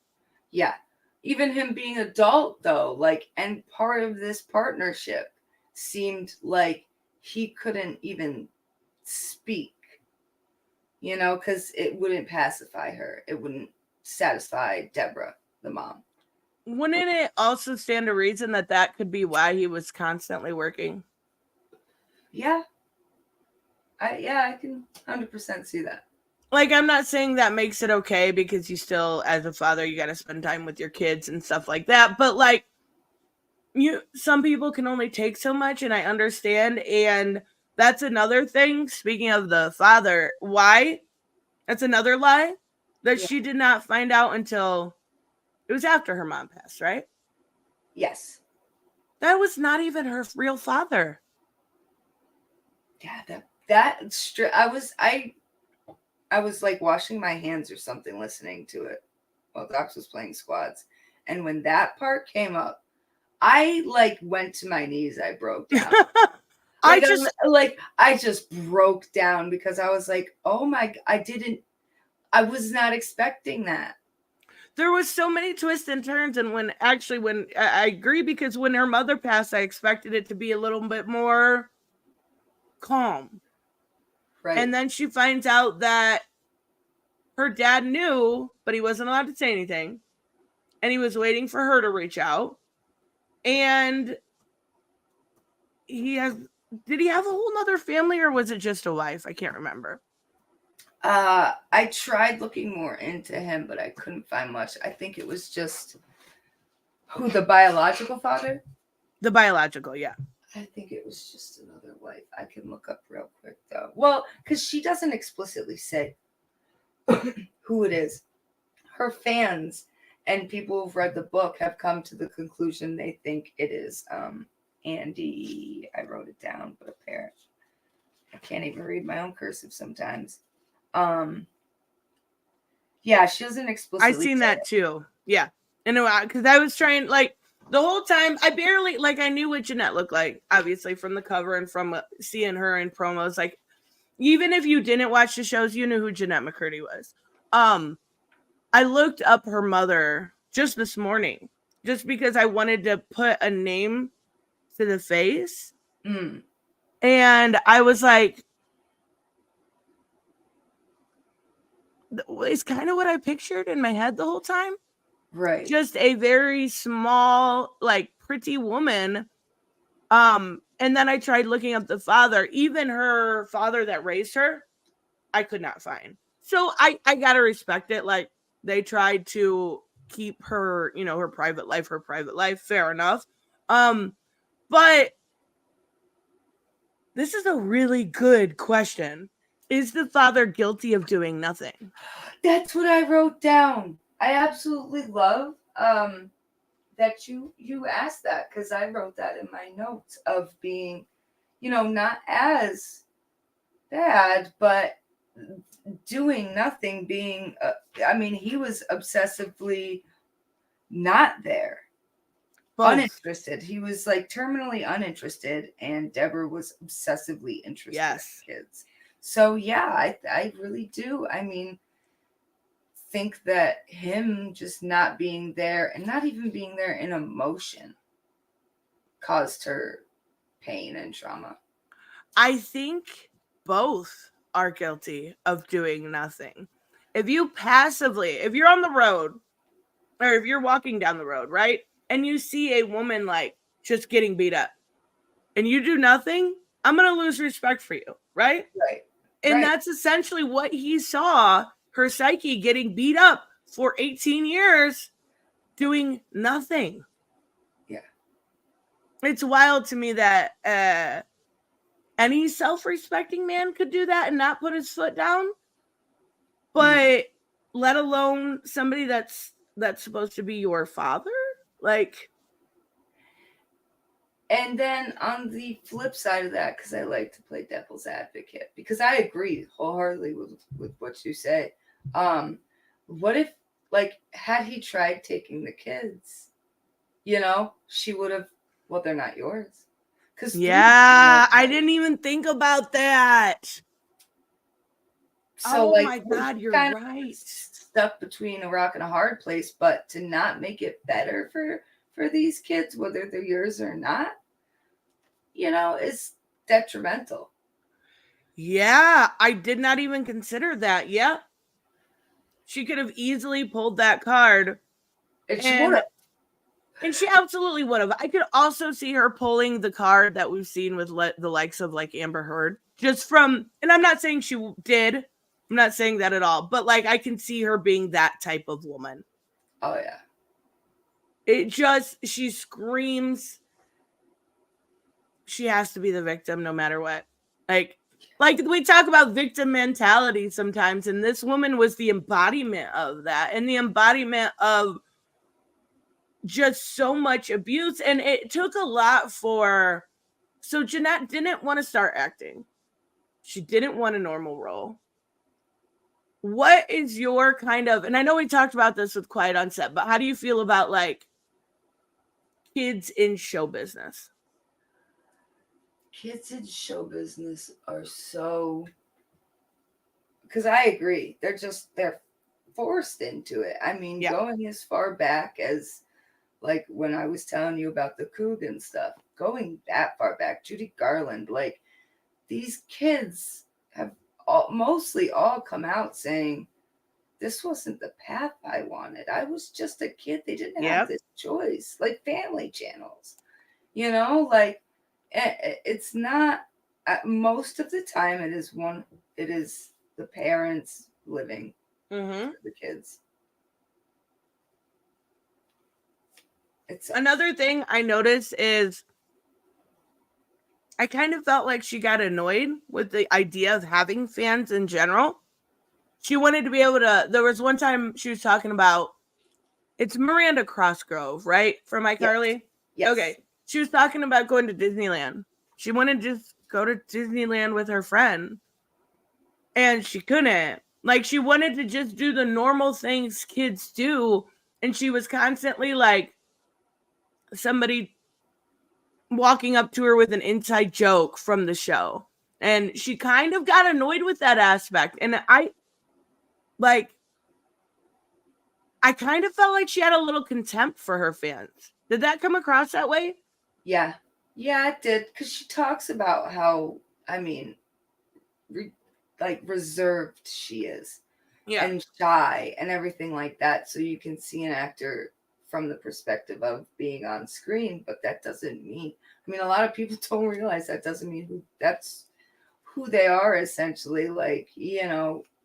Yeah, even him being adult though, like, and part of this partnership seemed like he couldn't even speak. Because it wouldn't pacify her. It wouldn't satisfy Deborah, the mom. Wouldn't it also stand to reason that could be why he was constantly working? Yeah. I can 100% see that. Like, I'm not saying that makes it okay, because you still, as a father, you got to spend time with your kids and stuff like that. But like, some people can only take so much, and I understand. And that's another thing. Speaking of the father, why? That's another lie that she did not find out until it was after her mom passed, right? Yes. That was not even her real father. Yeah, I was like washing my hands or something listening to it while Docs was playing squads. And when that part came up, I like went to my knees. I broke down. I just broke down because I was like, oh my, I was not expecting that. There was so many twists and turns. And when I agree, because when her mother passed, I expected it to be a little bit more calm. Right. And then she finds out that her dad knew, but he wasn't allowed to say anything. And he was waiting for her to reach out. And did he have a whole nother family, or was it just a wife? I can't remember. I tried looking more into him, but I couldn't find much. I think it was just the biological father? The biological, yeah. I think it was just another wife. I can look up real quick, though. Well, because she doesn't explicitly say who it is. Her fans and people who've read the book have come to the conclusion they think it is Andy. I wrote it down, but apparently I can't even read my own cursive sometimes. Yeah, she doesn't explicitly. I seen that too. Yeah, and because I was trying, like, the whole time, I barely, like, I knew what Jennette looked like, obviously, from the cover and from seeing her in promos. Like, even if you didn't watch the shows, you knew who Jennette McCurdy was. I looked up her mother just this morning, just because I wanted to put a name to the face. And I was like, it's kind of what I pictured in my head the whole time. Right. Just a very small, like, pretty woman. And then I tried looking up the father. Even her father that raised her, I could not find. So I gotta respect it. Like, they tried to keep her, her private life. Fair enough. But this is a really good question. Is the father guilty of doing nothing? That's what I wrote down. I absolutely love that you asked that, because I wrote that in my notes of being, not as bad, but doing nothing, being, he was obsessively not there. Both. Uninterested. He was like terminally uninterested, and Deborah was obsessively interested in kids. So yeah, I really do. Think that him just not being there, and not even being there in emotion, caused her pain and trauma. I think both are guilty of doing nothing. If you're on the road, or if you're walking down the road, right, and you see a woman like just getting beat up, and you do nothing, I'm going to lose respect for you, right? Right. And that's essentially what he saw, her psyche getting beat up for 18 years, doing nothing. Yeah. It's wild to me that any self-respecting man could do that and not put his foot down. But let alone somebody that's supposed to be your father? Like. And then on the flip side of that, because I like to play devil's advocate, because I agree wholeheartedly with what you say. What if, like, had he tried taking the kids, she would have, well, they're not yours. I didn't even think about that. So, my God, you're right. Stuck between a rock and a hard place, but to not make it better for these kids, whether they're yours or not, is detrimental. Yeah, I did not even consider that. Yeah. She could have easily pulled that card. And she would have. And she absolutely would have. I could also see her pulling the card that we've seen with the likes of, like, Amber Heard. And I'm not saying she did. I'm not saying that at all. But, like, I can see her being that type of woman. Oh, yeah. She screams. She has to be the victim no matter what. Like we talk about victim mentality sometimes, and this woman was the embodiment of that, and the embodiment of just so much abuse. And it took a lot so Jennette didn't want to start acting. She didn't want a normal role. what is your kind of, and I know we talked about this with Quiet on Set, but how do you feel about like kids in show business? Kids in show business are so, because I agree, they're forced into it. I mean, Yeah. going as far back as like when I was telling you about the Coogan stuff, going that far back, Judy Garland, like these kids have mostly all come out saying, this wasn't the path I wanted. I was just a kid. They didn't have Yep. this choice, like family channels, like it's not, most of the time it is the parents living Mm-hmm. for the kids. It's Another thing I noticed is I kind of felt like she got annoyed with the idea of having fans in general. She wanted to be able to, there was one time she was talking about, it's Miranda Crossgrove, right? From iCarly? Yes. Okay. She was talking about going to Disneyland. She wanted to just go to Disneyland with her friend. And she couldn't. Like, she wanted to just do the normal things kids do. And she was constantly like, somebody walking up to her with an inside joke from the show. And she kind of got annoyed with that aspect. And I kind of felt like she had a little contempt for her fans. Did that come across that way? Yeah. Yeah, it did. Because she talks about how, I mean, reserved she is. Yeah. And shy and everything like that. So you can see an actor from the perspective of being on screen, but that doesn't mean, I mean, a lot of people don't realize that doesn't mean that's who they are essentially. Like,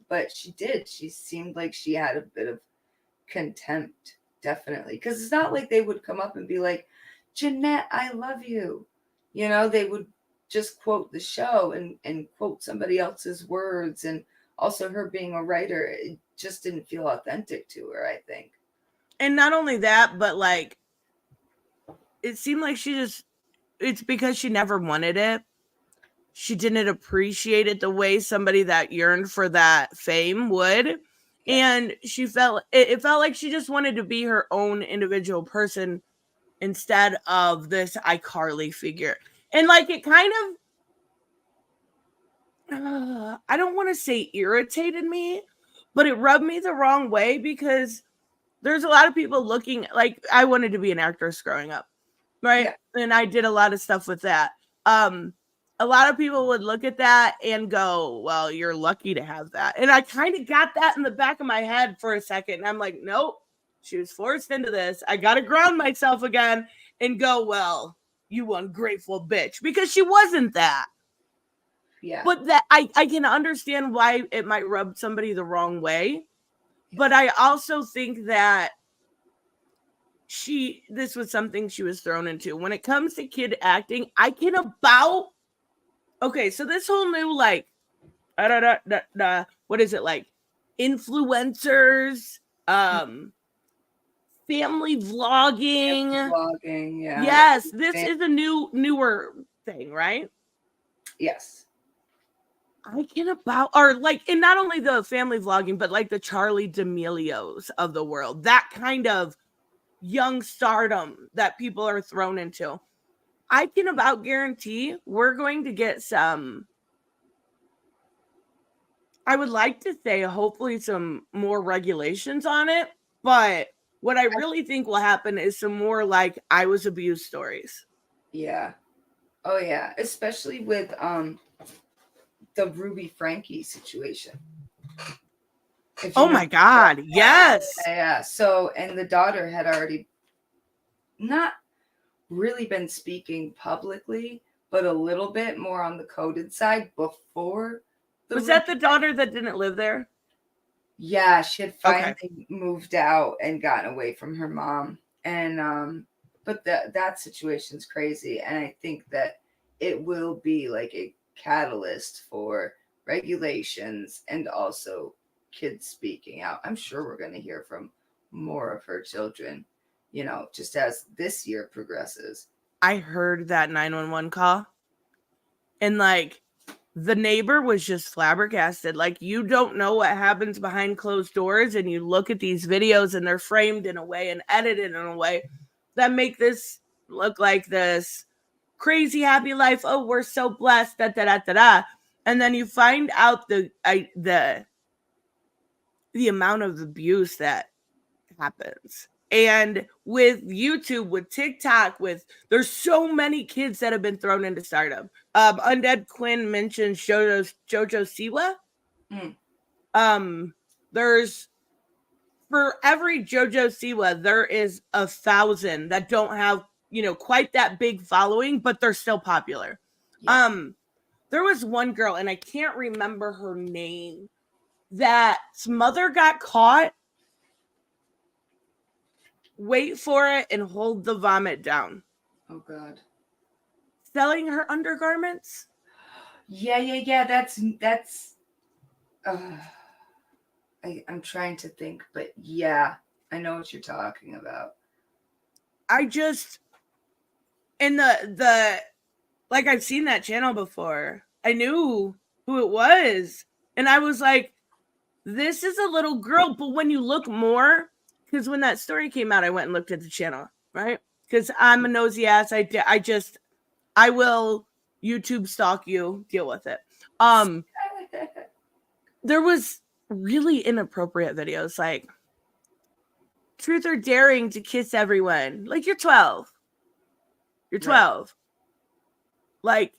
but she seemed like she had a bit of contempt, definitely. Because it's not like they would come up and be like, Jennette, I love you. They would just quote the show and quote somebody else's words. And also her being a writer, it just didn't feel authentic to her, I think. And not only that, but like, it seemed like it's because she never wanted it. She didn't appreciate it the way somebody that yearned for that fame would. And it felt like she just wanted to be her own individual person instead of this iCarly figure. And like, it kind of, I don't want to say irritated me, but it rubbed me the wrong way because there's a lot of people looking, like, I wanted to be an actress growing up, right? Yeah. And I did a lot of stuff with that. A lot of people would look at that and go, well, you're lucky to have that. And I kind of got that in the back of my head for a second. And I'm like, nope, she was forced into this. I got to ground myself again and go, well, you ungrateful bitch, because she wasn't that. Yeah. But that I can understand why it might rub somebody the wrong way. But I also think that this was something she was thrown into. When it comes to kid acting, okay, so this whole new, like, what is it, like, influencers, family vlogging. Yeah. Yes, this is a newer thing, right? Yes. And not only the family vlogging, but like the Charlie D'Amelios of the world, that kind of young stardom that people are thrown into. I can about guarantee we're going to get some, I would like to say, hopefully some more regulations on it. But what I really think will happen is some more like I was abused stories. Yeah. Oh yeah. Especially with the Ruby Frankie situation. Oh my God. Yes. Yeah. So, and the daughter had already not really been speaking publicly, but a little bit more on the coded side before. Was that the daughter that didn't live there? Yeah, she had finally moved out and gotten away from her mom. And but that situation's crazy. And I think that it will be like a catalyst for regulations and also kids speaking out. I'm sure we're going to hear from more of her children, just as this year progresses. I heard that 911 call, and like, the neighbor was just flabbergasted. Like, you don't know what happens behind closed doors, and you look at these videos and they're framed in a way and edited in a way that make this look like this crazy happy life. Oh, we're so blessed, da da da da da. And then you find out the amount of abuse that happens. And with YouTube, with TikTok, there's so many kids that have been thrown into stardom. Undead Quinn mentioned Jojo Siwa. There's, for every Jojo Siwa, there is 1,000 that don't have, quite that big following, but they're still popular. Yeah. There was one girl, and I can't remember her name, that mother got caught. Wait for it and hold the vomit down. Oh God. Selling her undergarments. Yeah. That's. I'm trying to think, but yeah, I know what you're talking about. I just, in the like, I've seen that channel before. I knew who it was, and I was like, this is a little girl. But when you look more, because when that story came out, I went and looked at the channel, right? Because I'm a nosy ass. I will YouTube stalk you, deal with it. There was really inappropriate videos, like truth or daring to kiss everyone. Like, you're 12. You're 12. Right. Like,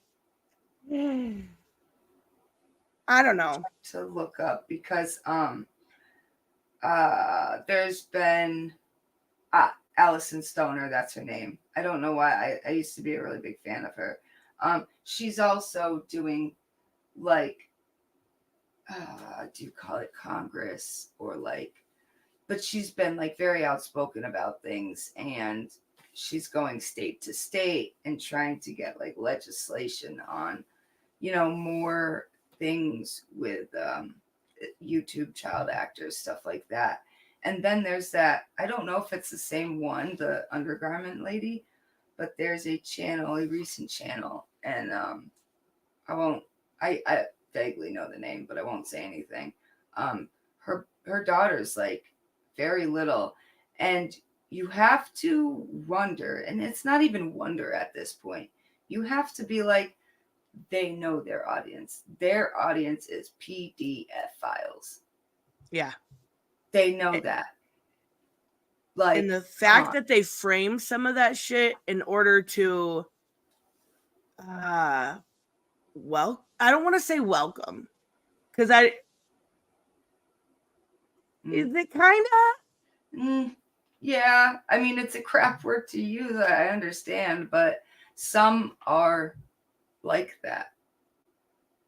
I don't know. To look up, because there's been Allison Stoner, that's her name. I don't know why. I used to be a really big fan of her. She's also doing, like, do you call it Congress, or like, but she's been like very outspoken about things, and she's going state to state and trying to get like legislation on, more things with YouTube child actors, stuff like that. And then there's that, I don't know if it's the same one, the undergarment lady, but there's a recent channel, and I vaguely know the name, but I won't say anything. Her daughter's like very little, and you have to wonder, and it's not even wonder at this point. You have to be like, they know their audience. Their audience is PDF files. Yeah. They know that. Like, and the fact that they frame some of that shit in order to I don't want to say welcome, because is it kind of? Yeah, I mean, it's a crap word to use, I understand, but some are like that.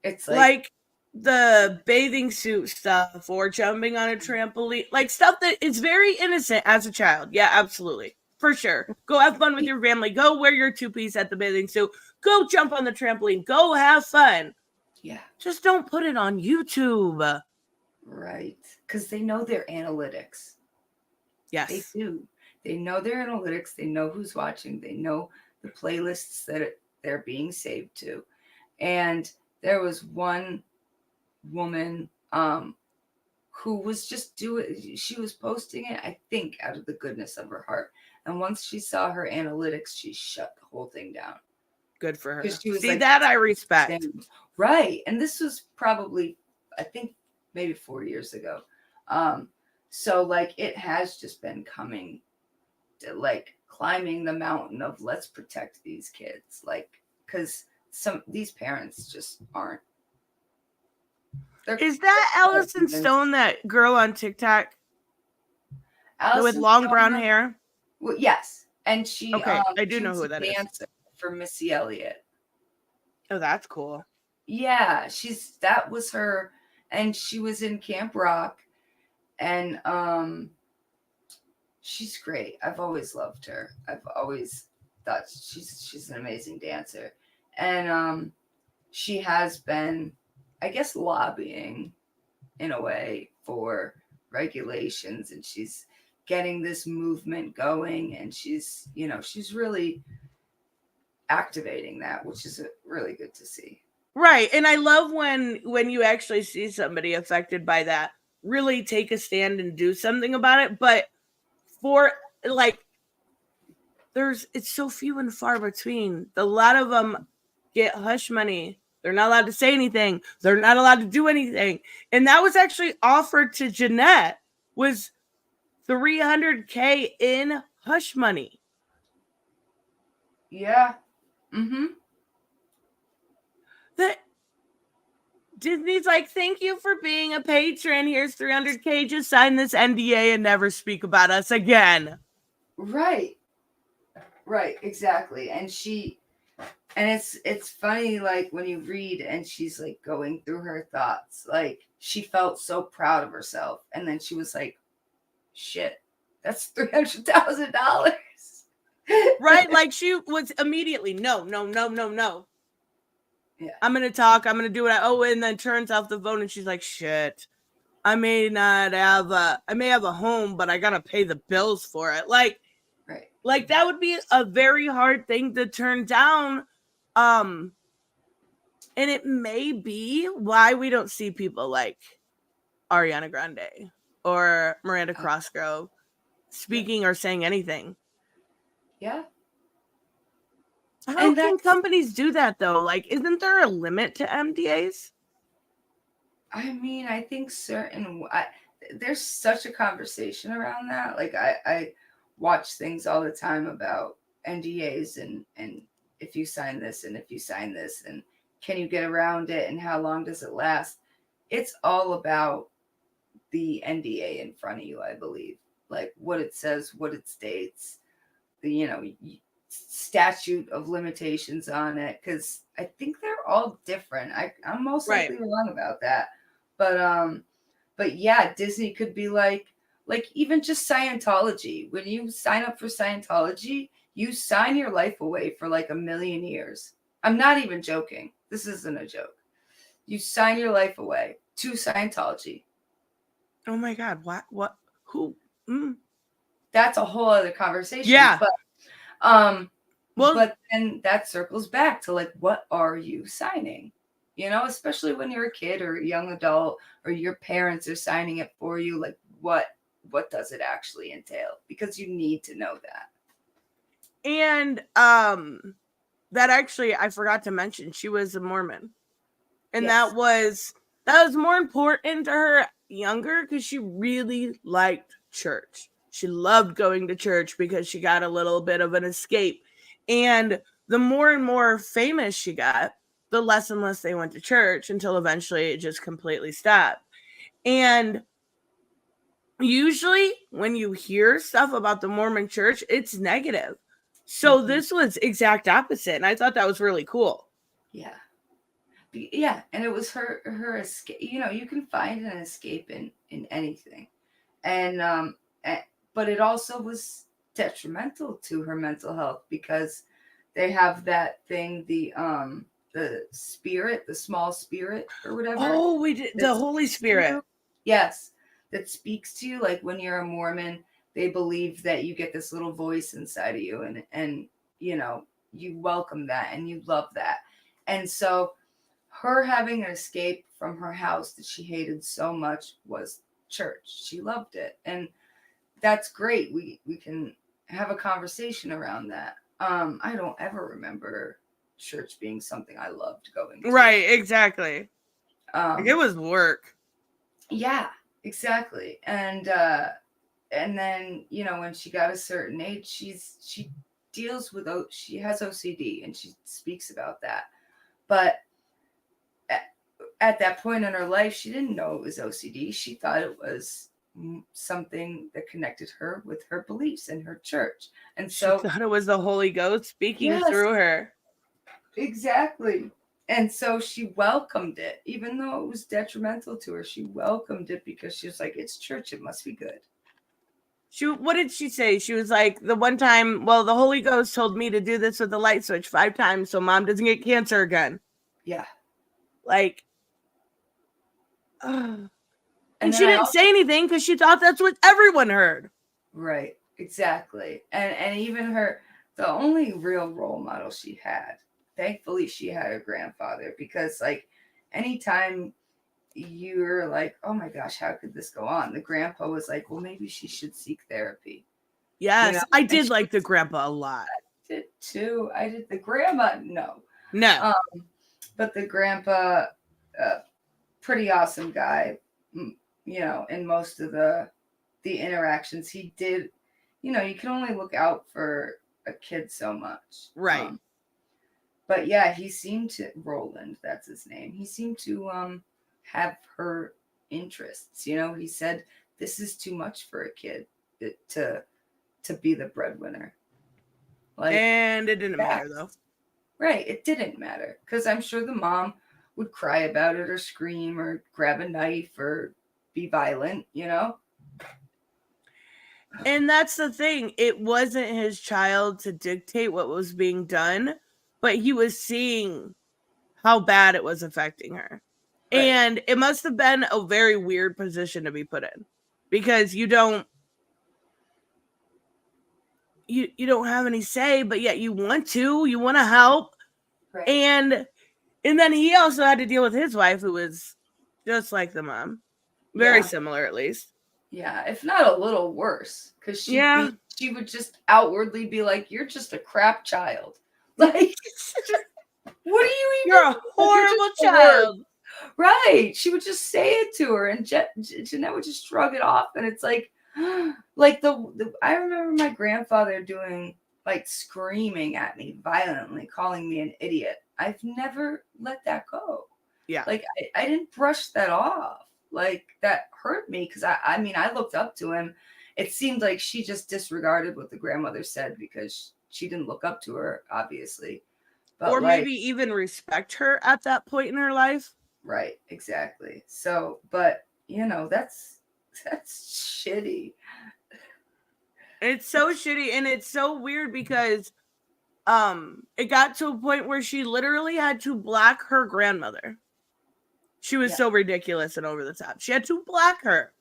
It's like the bathing suit stuff, or jumping on a trampoline, like stuff that is very innocent as a child. Yeah, absolutely. For sure. Go have fun with your family. Go wear your two-piece at the bathing suit. Go jump on the trampoline. Go have fun. Yeah. Just don't put it on YouTube. Right. Because they know their analytics. Yes. They do. They know their analytics. They know who's watching. They know the playlists that they're being saved to. And there was one woman who was just she was posting it, I think, out of the goodness of her heart. And once she saw her analytics, she shut the whole thing down. Good for her. She was that I respect. Right. And this was probably, I think, maybe 4 years ago. So like, it has just been coming to, like, climbing the mountain of let's protect these kids. Like, because these parents just aren't. Is that Allison Stone, that girl on TikTok? With long brown hair? Well, yes. And she, okay, I do know who that is. For Missy Elliot. Oh, that's cool. Yeah, that was her, and she was in Camp Rock, and she's great. I've always loved her. I've always thought she's an amazing dancer. And she has been, I guess, lobbying in a way for regulations, and she's getting this movement going, and she's really activating that, which is really good to see. Right. And I love when you actually see somebody affected by that, really take a stand and do something about it. But for like, it's so few and far between. A lot of them get hush money. They're not allowed to say anything. They're not allowed to do anything. And that was actually offered to Jennette, was $300K in hush money. Yeah. Mm-hmm. That Disney's like, thank you for being a patron. Here's $300K. Just sign this NDA and never speak about us again. Right. Right, exactly. And it's funny, like when you read and she's like going through her thoughts, like she felt so proud of herself. And then she was like, shit, that's $300,000. Right? Like she was immediately, no. Yeah. I'm going to talk. I'm going to do it. And then turns off the phone and she's like, shit, I may have a home, but I got to pay the bills for it. Like, right. Like that would be a very hard thing to turn down. And it may be why we don't see people like Ariana Grande or Miranda Cosgrove speaking or saying anything. Yeah. How can companies do that though? Like, isn't there a limit to MDAs? I mean, I think there's such a conversation around that. Like I watch things all the time about NDAs and if you sign this and if you sign this and can you get around it and how long does it last? It's all about the NDA in front of you, I believe. Like what it says, what it states, the statute of limitations on it, because I think they're all different. I'm most likely wrong about that. But yeah, Disney could be like even just Scientology. When you sign up for Scientology, you sign your life away for like 1 million years. I'm not even joking. This isn't a joke. You sign your life away to Scientology. Oh my God. What? Who? That's a whole other conversation. Yeah. But then that circles back to like, what are you signing? Especially when you're a kid or a young adult or your parents are signing it for you. Like what does it actually entail? Because you need to know that. And that actually, I forgot to mention, she was a Mormon. And yes. that was more important to her younger because she really liked church. She loved going to church because she got a little bit of an escape. And the more and more famous she got, the less and less they went to church until eventually it just completely stopped. And usually when you hear stuff about the Mormon church, it's negative. So this was exact opposite. And I thought that was really cool. Yeah. Yeah. And it was her escape. You can find an escape in anything. And, but it also was detrimental to her mental health because they have that thing, the spirit, the small spirit or whatever. Oh, we did the Holy Spirit. Yes. That speaks to you. Like when you're a Mormon, they believe that you get this little voice inside of you and you welcome that and you love that. And so her having an escape from her house that she hated so much was church. She loved it. And that's great. We can have a conversation around that. I don't ever remember church being something I loved going to. Right, exactly. It was work. Yeah, exactly. And then, when she got a certain age, she deals with, she has OCD and she speaks about that. But at that point in her life, she didn't know it was OCD. She thought it was something that connected her with her beliefs and her church. And so she thought it was the Holy Ghost speaking through her. Exactly. And so she welcomed it, even though it was detrimental to her. She welcomed it because she was like, it's church. It must be good. What did she say? She was like, the one time, well, the Holy Ghost told me to do this with the light switch 5 times so mom doesn't get cancer again. Yeah. Like, and she didn't say anything because she thought that's what everyone heard. Right. Exactly. And even the only real role model she had thankfully she had her grandfather, because like anytime you're like, oh my gosh, how could this go on? The grandpa was like, well, maybe she should seek therapy. Yes, You know? I did like the grandpa a lot. I did too. I did. The grandma, no. No. But the grandpa, pretty awesome guy. You know, in most of the interactions he did, you know, you can only look out for a kid so much. Right. But yeah, he seemed to, Roland, that's his name. He seemed to have her interests. You know, he said, this is too much for a kid to be the breadwinner. Like, and it didn't matter though. Right. It didn't matter, because I'm sure the mom would cry about it or scream or grab a knife or be violent, you know? And that's the thing. It wasn't his child to dictate what was being done, but he was seeing how bad it was affecting her. Right. And it must have been a very weird position to be put in, because you don't have any say, but yet you want to help. Right. And then he also had to deal with his wife, who was just like the mom. Very similar, at least. Yeah, if not a little worse, because she would just outwardly be like, "You're just a crap child." Like, what are you even? You're a horrible child. Right? She would just say it to her, and Jennette would just shrug it off, and it's like, I remember my grandfather doing, like, screaming at me violently, calling me an idiot. I've never let that go. Yeah, like I didn't brush that off. Like, that hurt me, because I mean, I looked up to him. It seemed like she just disregarded what the grandmother said because she didn't look up to her, obviously. But or maybe even respect her at that point in her life. Right, exactly. So, but, you know, that's shitty. It's so shitty, and it's so weird because it got to a point where she literally had to block her grandmother. She was so ridiculous and over the top. She had to block her.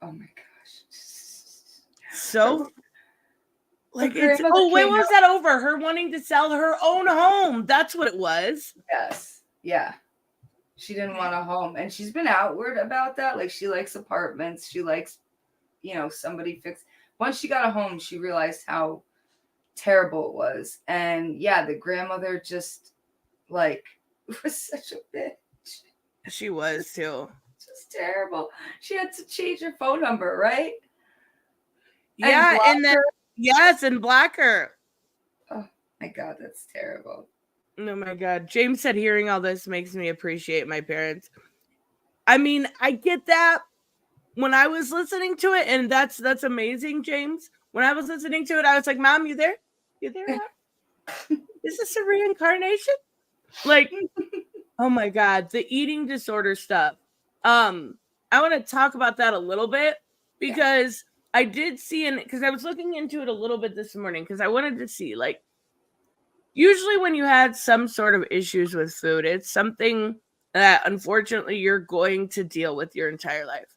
Oh my gosh. So, like, it's, when was that over? Her wanting to sell her own home. That's what it was. Yes. Yeah. She didn't want a home. And she's been outward about that. Like, she likes apartments. She likes, you know, somebody fix. Once she got a home, she realized how terrible it was. And yeah, the grandmother just, like, was such a bitch. She was too. Just terrible. She had to change her phone number, right? Yeah, and then and block her. Oh my God, that's terrible. Oh my God. James said hearing all this makes me appreciate my parents. I mean, I get that. When I was listening to it, and that's amazing, James. When I was listening to it, I was like, Mom, you there? You there? Is this a reincarnation? Like, oh my God, the eating disorder stuff. I want to talk about that a little bit, because I did see because I was looking into it a little bit this morning, because I wanted to see, like, usually when you had some sort of issues with food, it's something that unfortunately you're going to deal with your entire life.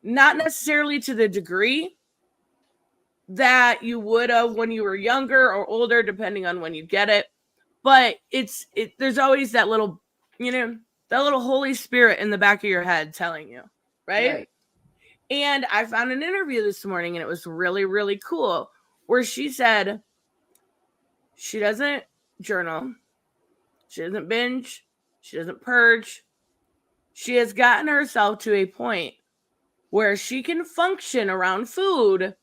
Not necessarily to the degree that you would have when you were younger or older, depending on when you get it. But there's always that little, that little Holy Spirit in the back of your head telling you, right? And I found an interview this morning, and it was really, really cool, where she said she doesn't journal, she doesn't binge, she doesn't purge. She has gotten herself to a point where she can function around food,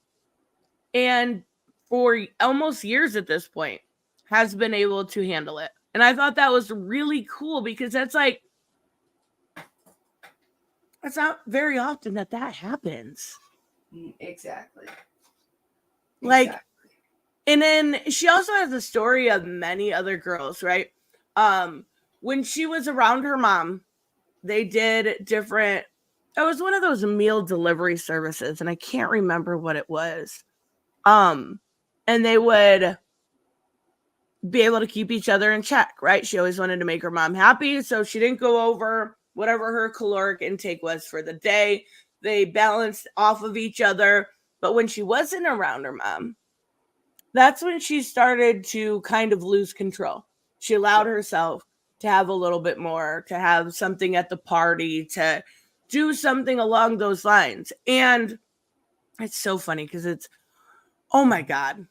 and for almost years at this point has been able to handle it. And I thought that was really cool, because that's not very often that happens. Exactly. Like, and then she also has a story of many other girls, right? When she was around her mom, they did different, it was one of those meal delivery services, and I can't remember what it was. And they would be able to keep each other in check, right? She always wanted to make her mom happy, so she didn't go over whatever her caloric intake was for the day. They balanced off of each other. But when she wasn't around her mom, that's when she started to kind of lose control. She allowed herself to have a little bit more, to have something at the party, to do something along those lines. And it's so funny because it's, oh my God.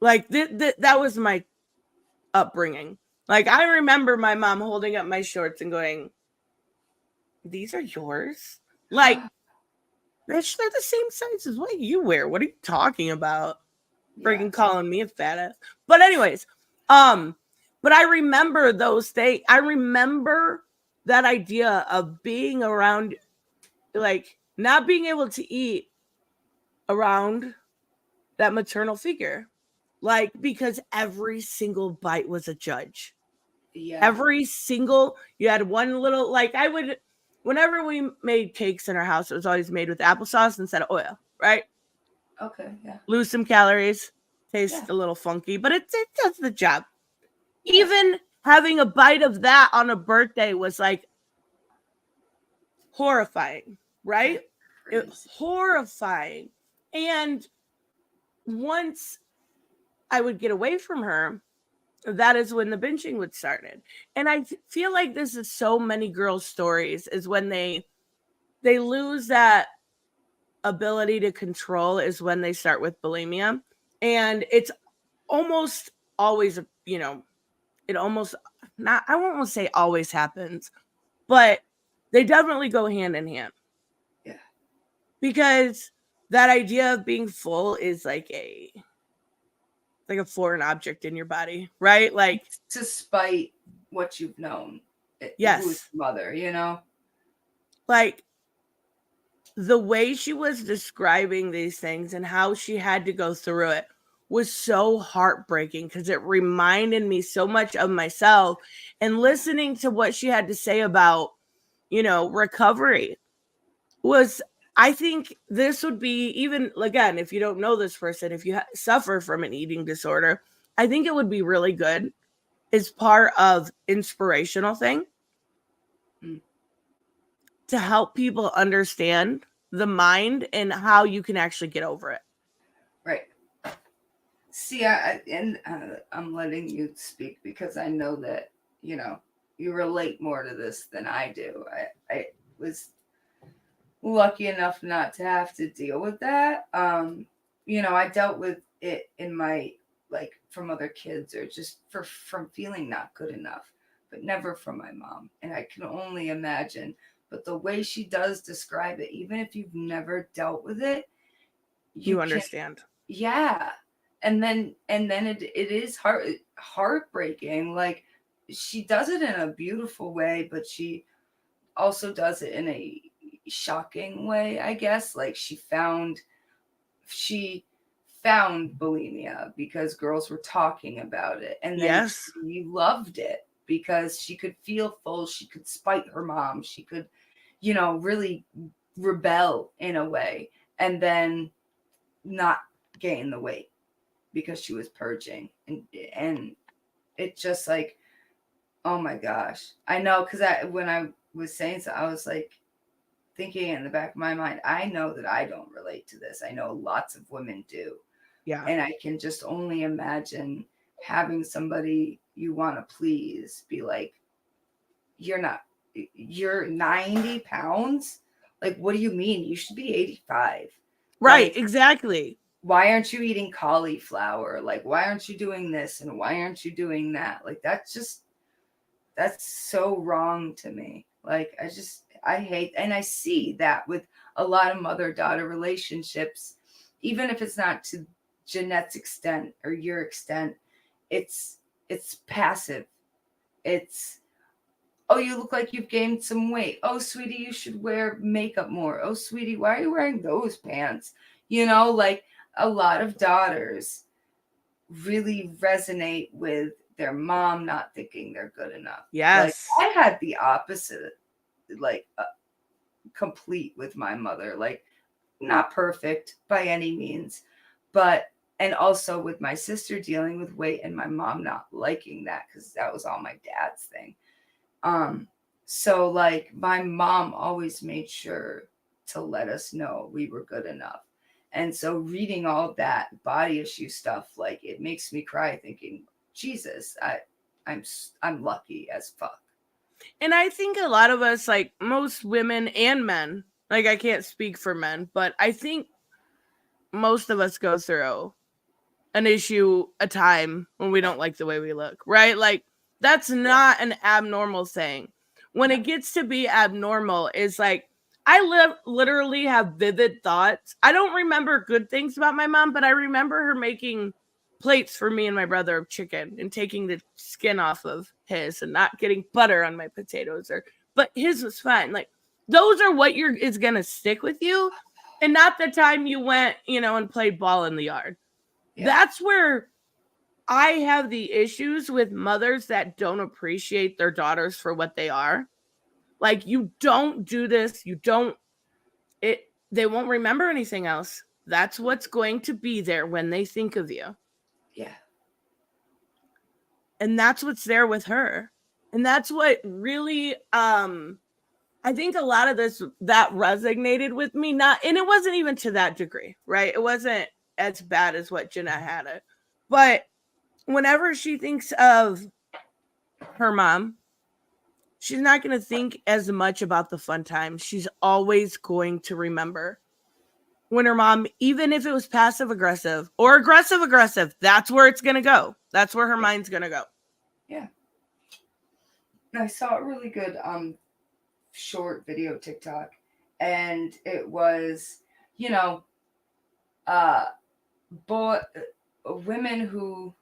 Like that was my upbringing. Like I remember my mom holding up my shorts and going, "These are yours?" Like, bitch, they're the same size as what you wear. What are you talking about? Freaking calling me a fat ass. But anyways, but I remember those days. I remember that idea of being around, like not being able to eat around that maternal figure. Like, because every single bite was a judge. Yeah. Every single, you had one little, like I would, whenever we made cakes in our house, it was always made with applesauce instead of oil, right? Okay, yeah. Lose some calories, taste a little funky, but it does the job. Even having a bite of that on a birthday was like horrifying, right? Horrifying. And once I would get away from her, that is when the binging would started. And I feel like this is so many girls' stories is when they lose that ability to control is when they start with bulimia. And it's almost always, it almost not, I won't say always happens, but they definitely go hand in hand. Yeah. Because that idea of being full is like a foreign object in your body, right? Like, despite what you've known. Yes. Who's mother, Like, the way she was describing these things and how she had to go through it was so heartbreaking because it reminded me so much of myself. And listening to what she had to say about, recovery was, I think this would be, even again, if you don't know this person, if you suffer from an eating disorder, I think it would be really good as part of inspirational thing to help people understand the mind and how you can actually get over it. Right. See, I'm letting you speak because I know that, you relate more to this than I do. I was lucky enough not to have to deal with that. I dealt with it in my, like, from other kids or just from feeling not good enough, but never from my mom. And I can only imagine, but the way she does describe it, even if you've never dealt with it, you understand. Yeah. And then it is heartbreaking. Like, she does it in a beautiful way, but she also does it in a shocking way, I guess. Like, she found bulimia because girls were talking about it, and then she loved it because she could feel full, she could spite her mom, she could really rebel in a way, and then not gain the weight because she was purging, and it just like, oh my gosh. I know, because when I was saying so, I was like thinking in the back of my mind, I know that I don't relate to this. I know lots of women do. Yeah. And I can just only imagine having somebody you want to please be like, you're 90 pounds? Like, what do you mean? You should be 85. Right, like, exactly. Why aren't you eating cauliflower? Like, why aren't you doing this and why aren't you doing that? Like, that's so wrong to me. Like, I hate, and I see that with a lot of mother-daughter relationships, even if it's not to Jennette's extent or your extent, it's passive. It's, oh, you look like you've gained some weight. Oh, sweetie, you should wear makeup more. Oh, sweetie, why are you wearing those pants? Like, a lot of daughters really resonate with their mom not thinking they're good enough. Yes. Like, I had the opposite, like, complete with my mother. Like, not perfect by any means, but, and also with my sister dealing with weight and my mom not liking that because that was all my dad's thing. So, like, my mom always made sure to let us know we were good enough. And so reading all that body issue stuff, like, it makes me cry thinking, Jesus, I'm lucky as fuck. And I think a lot of us, like most women and men, like I can't speak for men, but I think most of us go through an issue, a time when we don't like the way we look, right? Like that's not an abnormal thing. When it gets to be abnormal, is like I literally have vivid thoughts. I don't remember good things about my mom, but I remember her making plates for me and my brother of chicken and taking the skin off of his and not getting butter on my potatoes, but his was fine. Like those are what is gonna stick with you, and not the time you went, and played ball in the yard. Yeah. That's where I have the issues with mothers that don't appreciate their daughters for what they are. Like, you don't do this. They won't remember anything else. That's what's going to be there when they think of you. Yeah. And that's what's there with her. And that's what really, I think a lot of that resonated with me. And it wasn't even to that degree, right? It wasn't as bad as what Jennette had it. But whenever she thinks of her mom, she's not going to think as much about the fun times. She's always going to remember when her mom, even if it was passive aggressive or aggressive, that's where it's going to go. That's where her mind's going to go. Yeah. I saw a really good short video TikTok, and it was, women who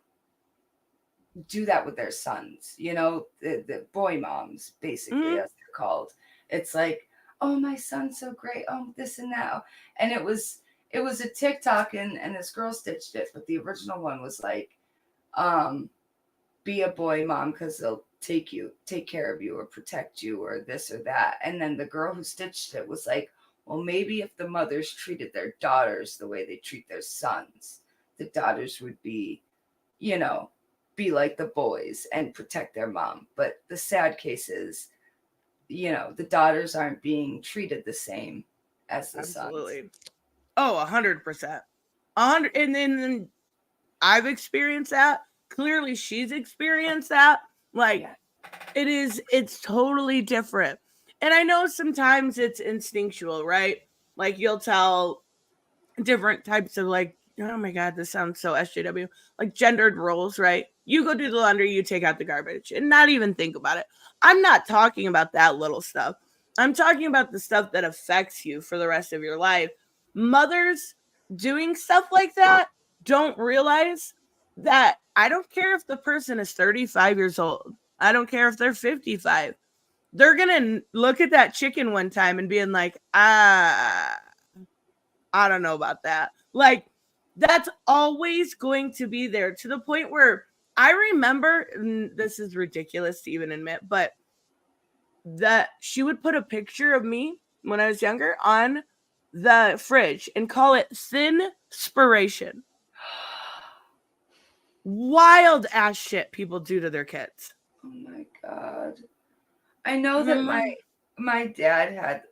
do that with their sons, the boy moms, basically, as they're called. It's like, oh, my son's so great, oh, this and that. And it was a TikTok, and this girl stitched it, but the original one was like, be a boy mom because they'll take care of you or protect you or this or that. And then the girl who stitched it was like, well, maybe if the mothers treated their daughters the way they treat their sons, the daughters would be like the boys and protect their mom. But the sad case is, the daughters aren't being treated the same as the Absolutely. sons. Oh, 100%. 100. And then I've experienced that. Clearly she's experienced that. Like, it's totally different. And I know sometimes it's instinctual, right? Like, you'll tell different types of, like, oh my God, this sounds so SJW, like gendered roles, right? You go do the laundry, you take out the garbage, and not even think about it. I'm not talking about that little stuff. I'm talking about the stuff that affects you for the rest of your life. Mothers doing stuff like that don't realize that I don't care if the person is 35 years old. I don't care if they're 55. They're going to look at that chicken one time and being like, I don't know about that. Like, that's always going to be there, to the point where I remember, this is ridiculous to even admit, but that she would put a picture of me when I was younger on the fridge and call it Thin-spiration. Wild ass shit people do to their kids. Oh my God. I know that my dad had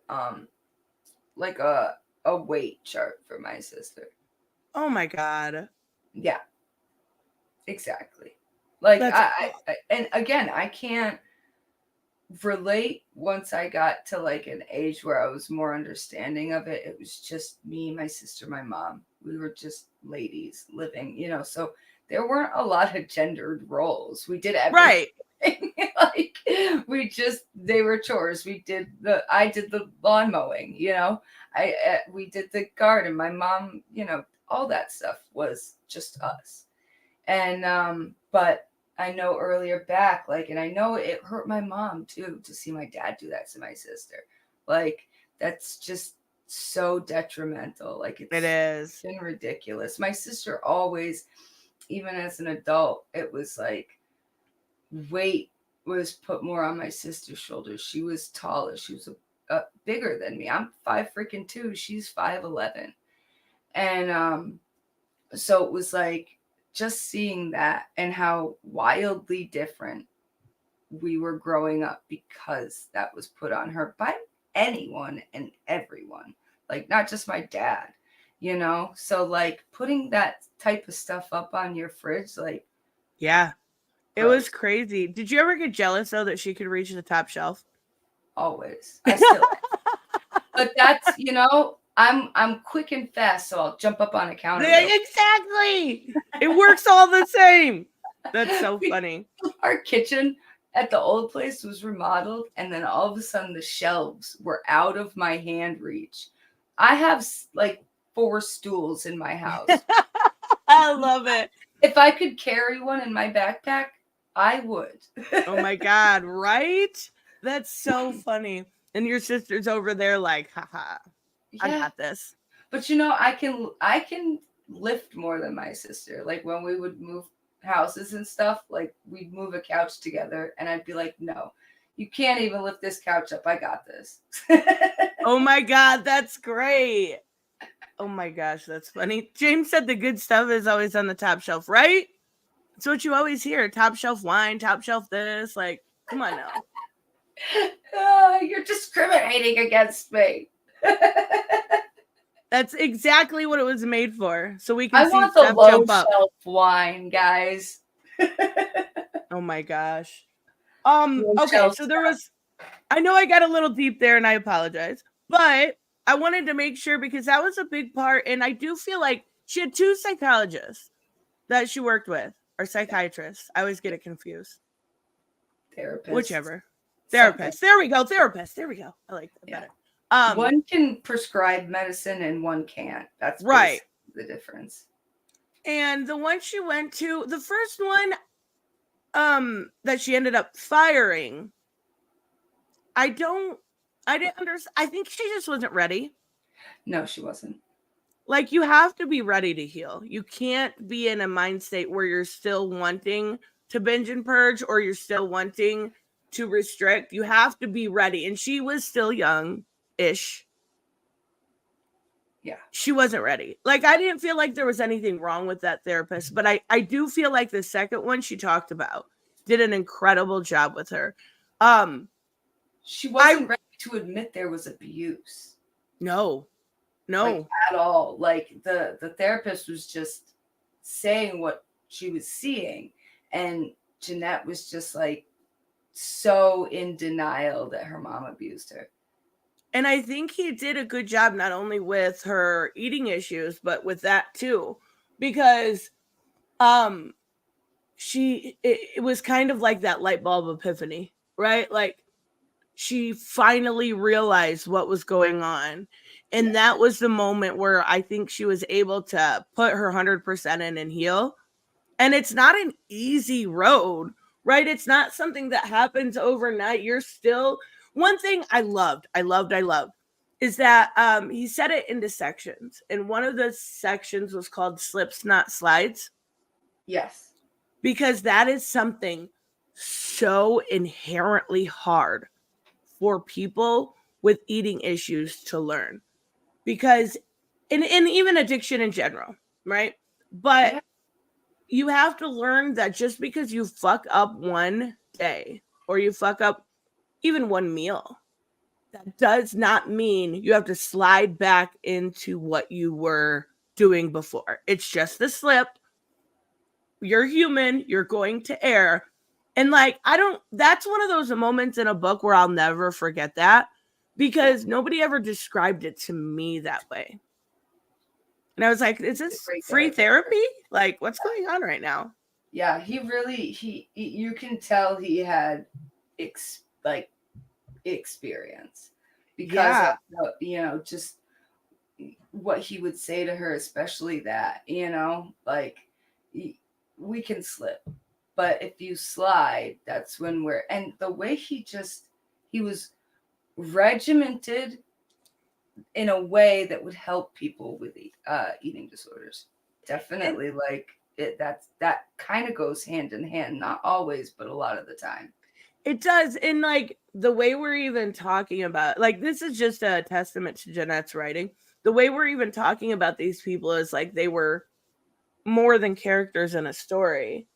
like a weight chart for my sister. Oh my God. Yeah. Exactly. Like, I and again, I can't relate once I got to like an age where I was more understanding of it. It was just me, my sister, my mom. We were just ladies living, so there weren't a lot of gendered roles. We did everything. Right. Like, they were chores. I did the lawn mowing, we did the garden. My mom, all that stuff was just us. And, but I know earlier back, like, and I know it hurt my mom too, to see my dad do that to my sister. Like, that's just so detrimental. Like, it is been ridiculous. My sister always, even as an adult, it was like weight was put more on my sister's shoulders. She was taller. She was bigger than me. I'm 5'2". She's 5'11". And so it was like just seeing that and how wildly different we were growing up because that was put on her by anyone and everyone. Like, not just my dad. you know? So like putting that type of stuff up on your fridge, like, Yeah. It was gross. crazy. Did you ever get jealous though that she could reach the top shelf? Always. I still am. But that's, you know, I'm quick and fast, so I'll jump up on a counter. Yeah, exactly. It works all the same. That's so funny. Our kitchen at the old place was remodeled, and then all of a sudden the shelves were out of my hand reach. I have like 4 stools in my house. I love it. If I could carry one in my backpack, I would. Oh my God, right? That's so funny. And your sister's over there like, haha, I Yeah. got this. But you know, I can lift more than my sister. Like when we would move houses and stuff, like we'd move a couch together and I'd be like, no, you can't even lift this couch up. I got this. Oh my God, that's great. Oh my gosh, that's funny. James said the good stuff is always on the top shelf, right? That's what you always hear. Top shelf wine, top shelf this. Like, come on now. You're discriminating against me. That's exactly what it was made for. So we can I see want the stuff low jump up. shelf wine, guys. Oh my gosh. Low Okay, shelf so there was, I know I got a little deep there and I apologize, but I wanted to make sure because that was a big part. And I do feel like she had 2 psychologists that she worked with, or psychiatrists. I always get it confused. Therapist. Whichever. Therapist. There we go. Therapist. There we go. I like that better. One can prescribe medicine and one can't. That's right. The difference. And the one she went to, the first one that she ended up firing, I didn't understand. I think she just wasn't ready. No, she wasn't. Like, you have to be ready to heal. You can't be in a mind state where you're still wanting to binge and purge or you're still wanting to restrict. You have to be ready. And she was still young-ish. Yeah. She wasn't ready. Like, I didn't feel like there was anything wrong with that therapist, but I do feel like the second one she talked about did an incredible job with her. She wasn't ready to admit there was abuse. No. Like, at all. Like the therapist was just saying what she was seeing, and Jennette was just like so in denial that her mom abused her. And I think he did a good job not only with her eating issues, but with that too, because it was kind of like that light bulb epiphany, right? Like she finally realized what was going on. And that was the moment where I think she was able to put her 100% in and heal. And it's not an easy road, right? It's not something that happens overnight. You're still, one thing I loved is that he set it into sections. And one of the sections was called Slips, Not Slides. Yes. Because that is something so inherently hard for people with eating issues to learn. Because, and even addiction in general, right? But you have to learn that just because you fuck up one day or you fuck up even one meal, that does not mean you have to slide back into what you were doing before. It's just a slip. You're human. You're going to err. And like, that's one of those moments in a book where I'll never forget that because nobody ever described it to me that way. And I was like, is this free therapy? Like, what's going on right now? Yeah, you can tell he had experience because of, you know, just what he would say to her, especially that, you know, like we can slip, but if you slide, that's when and the way he was regimented in a way that would help people with eating disorders. Definitely, like that kind of goes hand in hand. Not always, but a lot of the time. It does. And like the way we're even talking about, like this is just a testament to Jennette's writing. The way we're even talking about these people is like they were more than characters in a story.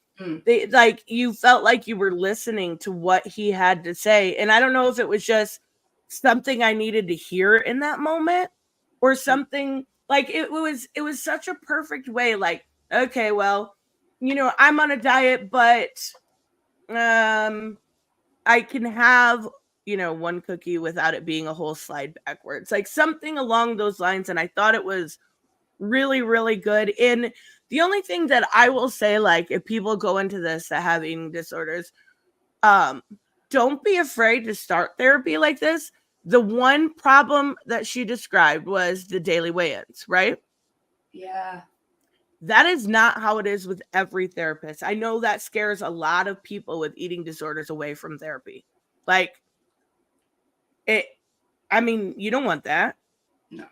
They like you felt like you were listening to what he had to say. And I don't know if it was just something I needed to hear in that moment or something Like it was such a perfect way. Like, okay, well, I'm on a diet, but I can have, one cookie without it being a whole slide backwards, like something along those lines. And I thought it was really, really good. And the only thing that I will say, like, if people go into this that have eating disorders, don't be afraid to start therapy like this. The one problem that she described was the daily weigh-ins, right? Yeah. That is not how it is with every therapist. I know that scares a lot of people with eating disorders away from therapy. Like, you don't want that. No.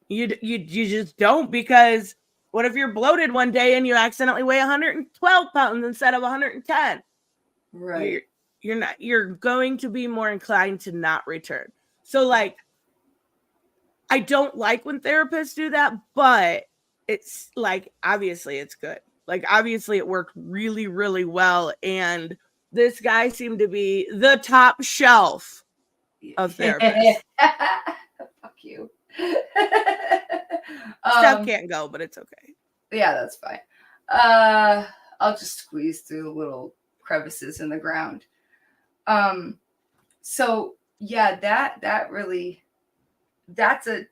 You just don't, because what if you're bloated one day and you accidentally weigh 112 pounds instead of 110? Right. You're going to be more inclined to not return. So, like, I don't like when therapists do that, but it's like, obviously it's good. Like, obviously it worked really, really well. And this guy seemed to be the top shelf of therapists. Fuck you. Steph can't go, but it's okay. Yeah, that's fine. I'll just squeeze through little crevices in the ground. So yeah, that really, that's a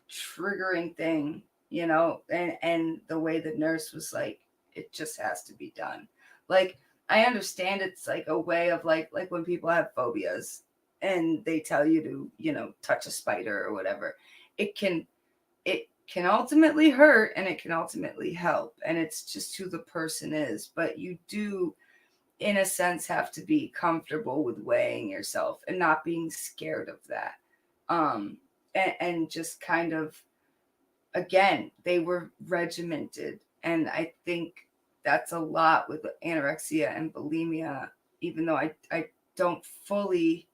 triggering thing, and the way the nurse was like, it just has to be done. Like, I understand it's like a way of like when people have phobias and they tell you to, touch a spider or whatever, it can ultimately hurt and it can ultimately help. And it's just who the person is. But you do, in a sense, have to be comfortable with weighing yourself and not being scared of that. And just kind of, again, they were regimented. And I think that's a lot with anorexia and bulimia, even though I don't fully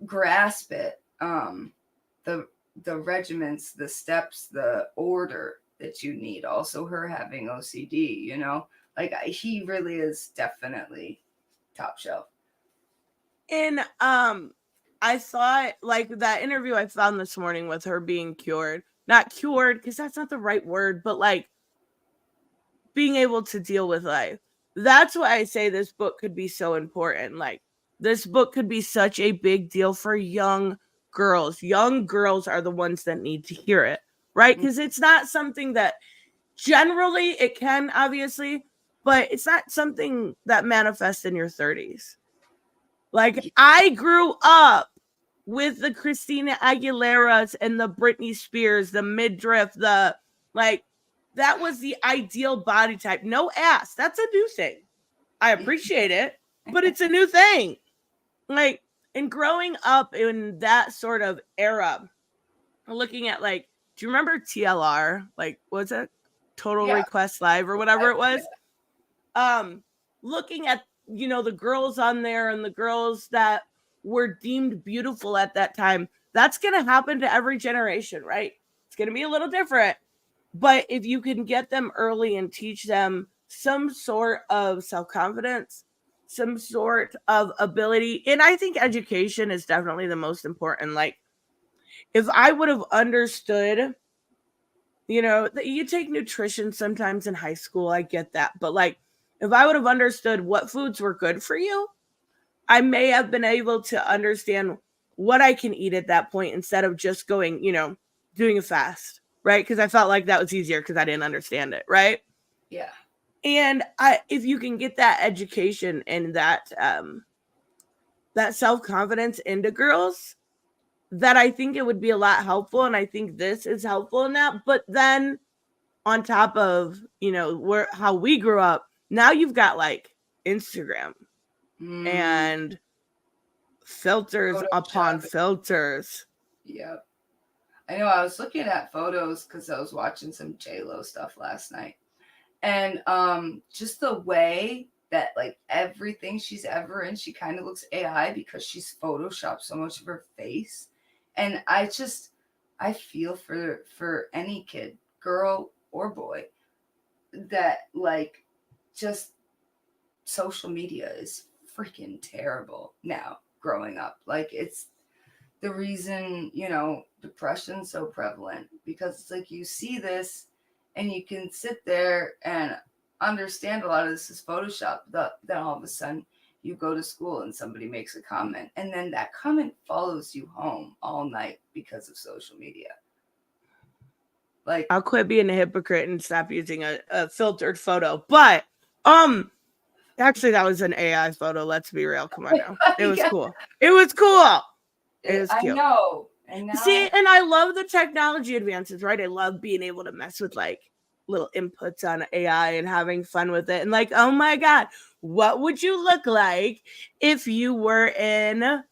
grasp it. The regiments, the steps, the order that you need. Also her having OCD, like he really is definitely top shelf. And I thought, like, that interview I found this morning with her being cured, not cured because that's not the right word, but like being able to deal with life. That's why I say this book could be so important. Like, this book could be such a big deal for young girls. Young girls are the ones that need to hear it, right? Because it's not something that generally it can, obviously, but it's not something that manifests in your 30s. Like, I grew up with the Christina Aguileras and the Britney Spears, the midriff, that was the ideal body type. No ass. That's a new thing. I appreciate it, but it's a new thing. Like, and growing up in that sort of era, looking at, like, do you remember TLR? Like, what's it? Total Request Live or whatever it was? Looking at, the girls on there and the girls that were deemed beautiful at that time, that's going to happen to every generation, right? It's going to be a little different. But if you can get them early and teach them some sort of self-confidence, some sort of ability, and I think education is definitely the most important. Like, if I would have understood, that you take nutrition sometimes in high school, I get that. But like, if I would have understood what foods were good for you, I may have been able to understand what I can eat at that point instead of just going, doing a fast, right? Because I felt like that was easier because I didn't understand it, right? Yeah. And if you can get that education and that self-confidence into girls, that I think it would be a lot helpful. And I think this is helpful in that. But then on top of, how we grew up, now you've got like Instagram and filters upon filters. Yep. I know, I was looking at photos because I was watching some J-Lo stuff last night. And just the way that like everything she's ever in, she kind of looks AI because she's photoshopped so much of her face. And I feel for any kid, girl or boy, that like just social media is freaking terrible now growing up. Like, it's the reason, depression's so prevalent, because it's like you see this and you can sit there and understand a lot of this is Photoshop. Then all of a sudden you go to school and somebody makes a comment, and then that comment follows you home all night because of social media. Like, I'll quit being a hypocrite and stop using a filtered photo. But actually that was an AI photo. Let's be real. Come on now. It was cool. It was cool. It was cute. I know. And now, see, and I love the technology advances, right? I love being able to mess with like little inputs on AI and having fun with it. And like, oh my God, what would you look like if you were in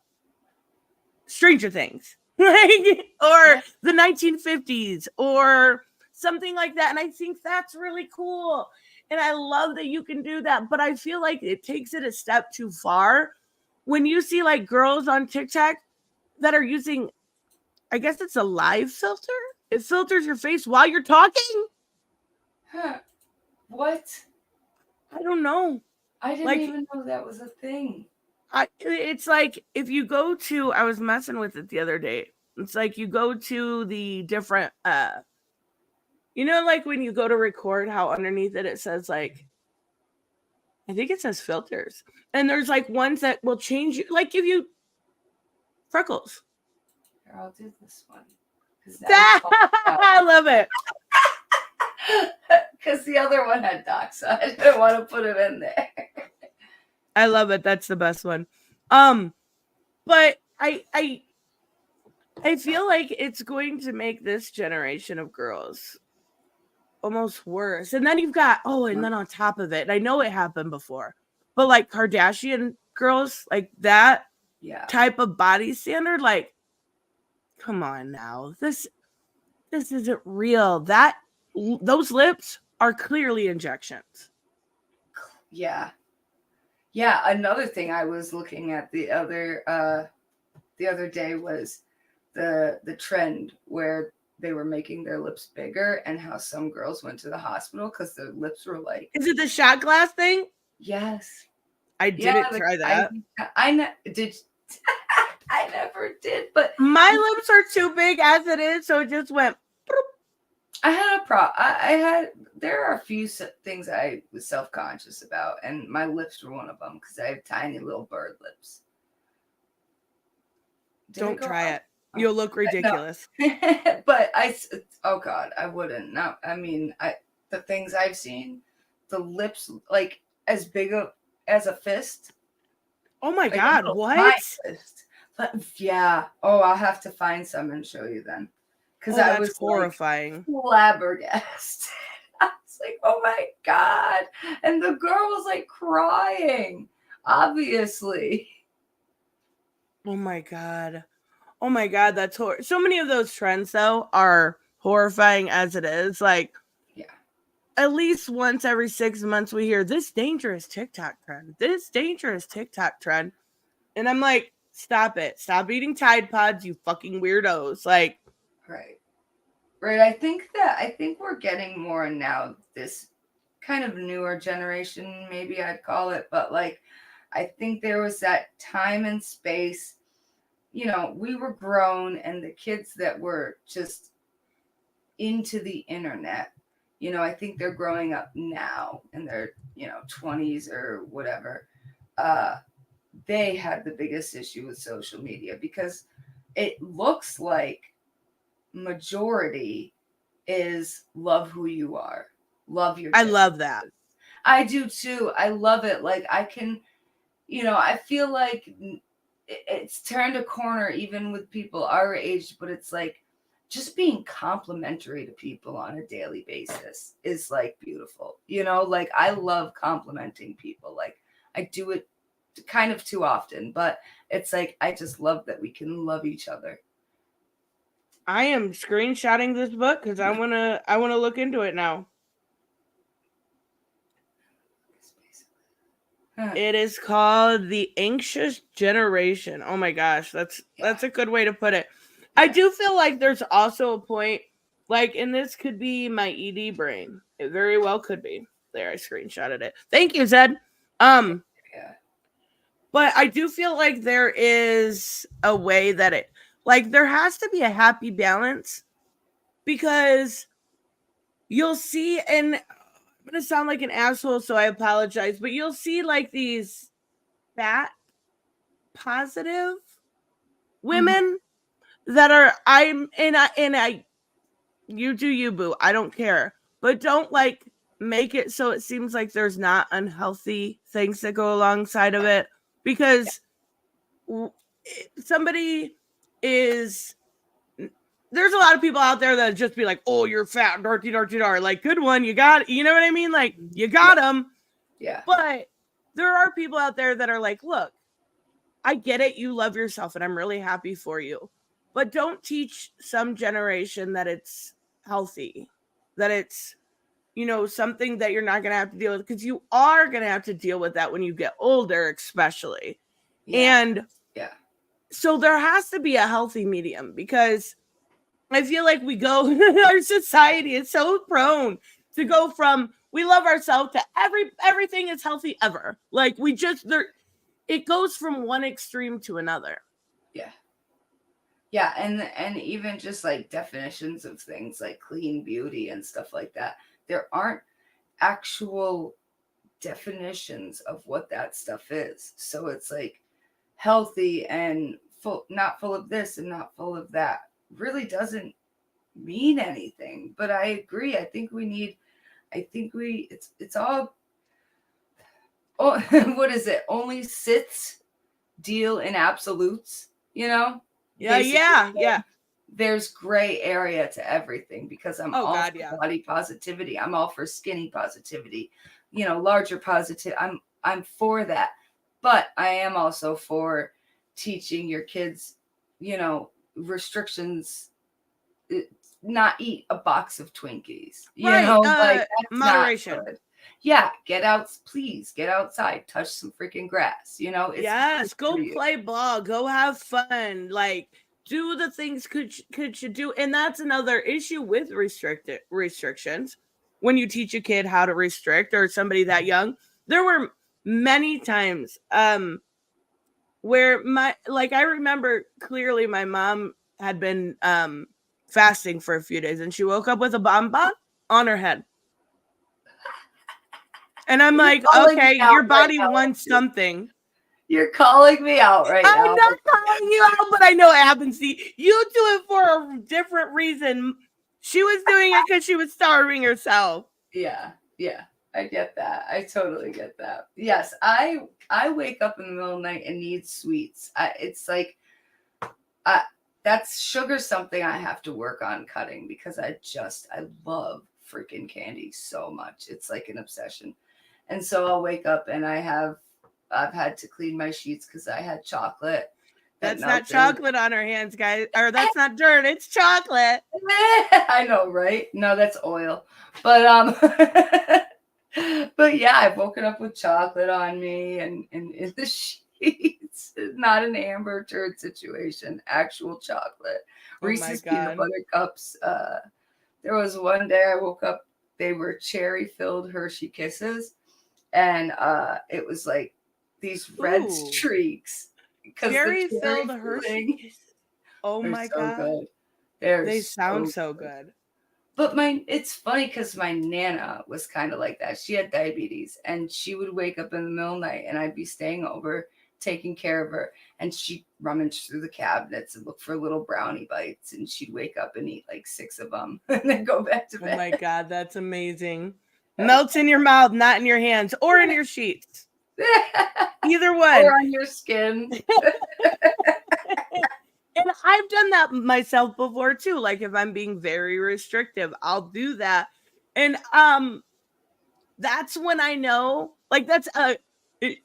Stranger Things? Like, or the 1950s or something like that. And I think that's really cool. And I love that you can do that. But I feel like it takes it a step too far when you see like girls on TikTok that are using, I guess it's a live filter. It filters your face while you're talking. Huh. What? I don't know. I didn't even know that was a thing. It's like if you go to, I was messing with it the other day. It's like you go to the different, like when you go to record, how underneath it says like, I think it says filters. And there's like ones that will change you, like give you freckles. Here, I'll do this one. I love it. Because the other one had dark, so I didn't want to put it in there. I love it. That's the best one. But I feel like it's going to make this generation of girls almost worse. And then you've got, and then on top of it, and I know it happened before, but like Kardashian girls, like that type of body standard, like, come on now. This isn't real. Those lips are clearly injections. Yeah. Yeah, another thing I was looking at the other day was the trend where they were making their lips bigger, and how some girls went to the hospital because their lips were like. Is it the shot glass thing? Yes. I didn't try that. I never did, but my lips are too big as it is, so it just went. I had there are a few things I was self-conscious about, and my lips were one of them because I have tiny little bird lips. Don't try it. You'll look ridiculous. No. But oh God, I wouldn't. No, I mean, the things I've seen, the lips like as big as a fist. Oh my God, what? My fist. But yeah. Oh, I'll have to find some and show you then. Because I was horrifying. Like, flabbergasted. I was like, oh my God. And the girl was like crying, obviously. Oh my God. Oh my God, that's horrible. So many of those trends, though, are horrifying as it is. Like, at least once every 6 months we hear this dangerous TikTok trend. This dangerous TikTok trend. And I'm like, stop it. Stop eating Tide Pods, you fucking weirdos. Like, Right. I think we're getting more now, this kind of newer generation, maybe I'd call it. But like, I think there was that time and space, we were grown, and the kids that were just into the internet, I think they're growing up now in their, 20s or whatever. They had the biggest issue with social media because it looks like majority is love who you are, love your differences. I love that. I do too. I love it. Like I can, I feel like it's turned a corner even with people our age, but it's like just being complimentary to people on a daily basis is like beautiful. Like I love complimenting people. Like I do it kind of too often, but it's like I just love that we can love each other. I am screenshotting this book because I wanna look into it now. It is called The Anxious Generation. Oh my gosh, that's a good way to put it. Yeah. I do feel like there's also a point, like, and this could be my ED brain. It very well could be. There, I screenshotted it. Thank you, Zed. But I do feel like there is a way that it, Like, there has to be a happy balance, because you'll see, and I'm going to sound like an asshole, so I apologize, but you'll see like these fat positive women that are, you do you, boo. I don't care. But don't like make it so it seems like there's not unhealthy things that go alongside of it, because somebody is, there's a lot of people out there that just be like, oh, you're fat, darty, darty, dar. Like, good one. You got it. You know what I mean? Like, you got them. Yeah. But there are people out there that are like, look, I get it. You love yourself and I'm really happy for you. But don't teach some generation that it's healthy, that it's, you know, something that you're not going to have to deal with, because you are going to have to deal with that when you get older, especially. Yeah. And yeah. So there has to be a healthy medium, because I feel like our society is so prone to go from we love ourselves to everything is healthy ever. Like it goes from one extreme to another. Yeah. Yeah, and even just like definitions of things like clean beauty and stuff like that. There aren't actual definitions of what that stuff is. So it's like healthy and not full of this and not full of that really doesn't mean anything. But I agree. It's all, oh, what is it? Only sits deal in absolutes, you know? Yeah, Basically, yeah. There's gray area to everything, because I'm all God, for yeah. body positivity. I'm all for skinny positivity, you know, larger positive. I'm for that. But I am also for teaching your kids, you know, restrictions, not eat a box of Twinkies, you know, like that's moderation. not good. Yeah, please get outside, touch some freaking grass, you know. Yes, go play ball, go have fun, like do the things could you do. And that's another issue with restrictions. When you teach a kid how to restrict, or somebody that young, there were many times where I remember clearly my mom had been fasting for a few days, and she woke up with a bonbon on her head. And I'm like, okay, your body wants something. You're calling me out right now. I'm not calling you out, but I know it happens. See, you do it for a different reason. She was doing it because she was starving herself. Yeah. I get that. I totally get that. Yes, I wake up in the middle of the night and need sweets. It's like, that's sugar something I have to work on cutting, because I love freaking candy so much. It's like an obsession. And so I'll wake up and I've had to clean my sheets because I had chocolate. That's not chocolate on her hands, guys. Or that's not dirt. It's chocolate. I know, right? No, that's oil. But but yeah, I've woken up with chocolate on me and in the sheets. Not an Amber Turd situation. Actual chocolate. Reese's peanut butter cups. There was one day I woke up, they were cherry-filled Hershey Kisses. And it was like these red streaks. Cherry-filled Hershey. Oh my God. Good. They sound so good. But it's funny because my Nana was kind of like that. She had diabetes, and she would wake up in the middle of the night, and I'd be staying over, taking care of her, and she'd rummage through the cabinets and look for little brownie bites, and she'd wake up and eat like 6 of them and then go back to bed. Oh my God, that's amazing. Melts in your mouth, not in your hands or in your sheets. Either one. Or on your skin. And I've done that myself before too. Like if I'm being very restrictive, I'll do that. And that's when I know, like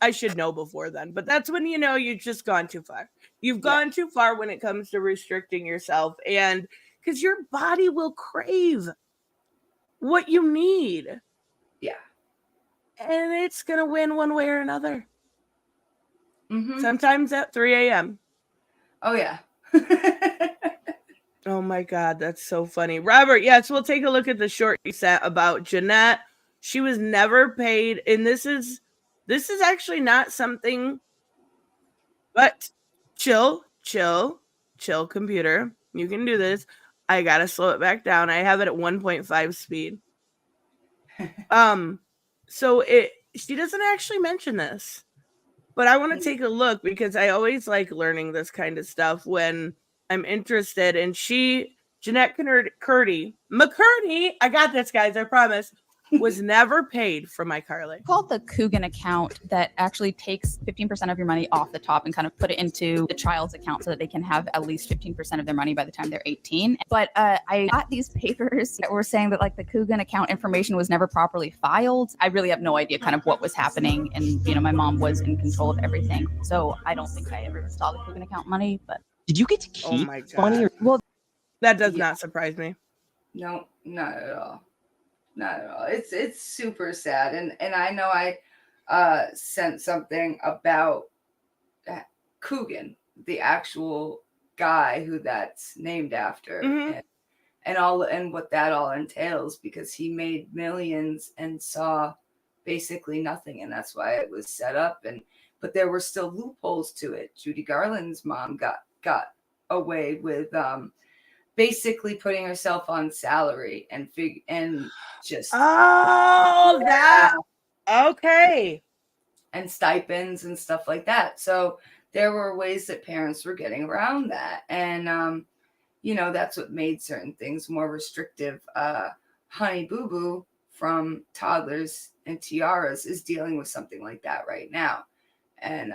I should know before then, but that's when you know you've just gone too far. You've gone too far when it comes to restricting yourself, and because your body will crave what you need. Yeah. And it's going to win one way or another. Mm-hmm. Sometimes at 3 a.m. Oh, yeah. Oh, my God. That's so funny. Robert, yes, we'll take a look at the short you sent about Jennette. She was never paid. And this is actually not something, but chill. chill, computer. You can do this. I gotta slow it back down. I have it at 1.5 speed. So she doesn't actually mention this, but I want to take a look because I always like learning this kind of stuff when I'm interested. And Jennette McCurdy, I got this, guys, I promise, was never paid for my Carly. Called the Coogan account that actually takes 15% of your money off the top and kind of put it into the child's account so that they can have at least 15% of their money by the time they're 18. But I got these papers that were saying that like the Coogan account information was never properly filed. I really have no idea kind of what was happening. And, you know, my mom was in control of everything. So I don't think I ever saw the Coogan account money, but. Did you get to Oh keep my God. money? Well, That does not surprise me. No, not at all. Not at all. It's super sad. And I know I sent something about Coogan, the actual guy who that's named after, and what that all entails, because he made millions and saw basically nothing, and that's why it was set up. But there were still loopholes to it. Judy Garland's mom got away with basically putting herself on salary and just Okay, and stipends and stuff like that. So there were ways that parents were getting around that, and you know, that's what made certain things more restrictive. Honey Boo Boo from Toddlers and Tiaras is dealing with something like that right now, and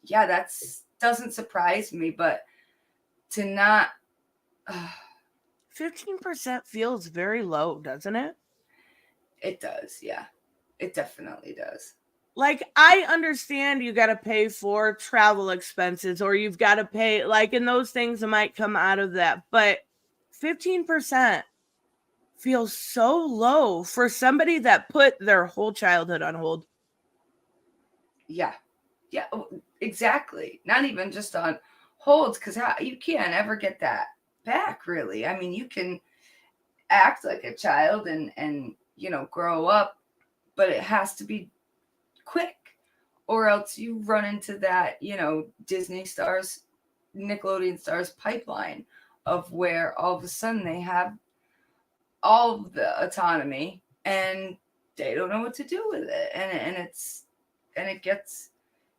yeah, that's doesn't surprise me, but to not 15% feels very low, doesn't it? It does, yeah. It definitely does. Like, I understand you got to pay for travel expenses, or you've got to pay, like, and those things that might come out of that, but 15% feels so low for somebody that put their whole childhood on hold. Yeah, exactly. Not even just on holds, because you can't ever get that back, really. I mean, you can act like a child and you know, grow up, but it has to be quick, or else you run into that, you know, Disney stars, Nickelodeon stars pipeline of where all of a sudden they have all of the autonomy and they don't know what to do with it, and it gets,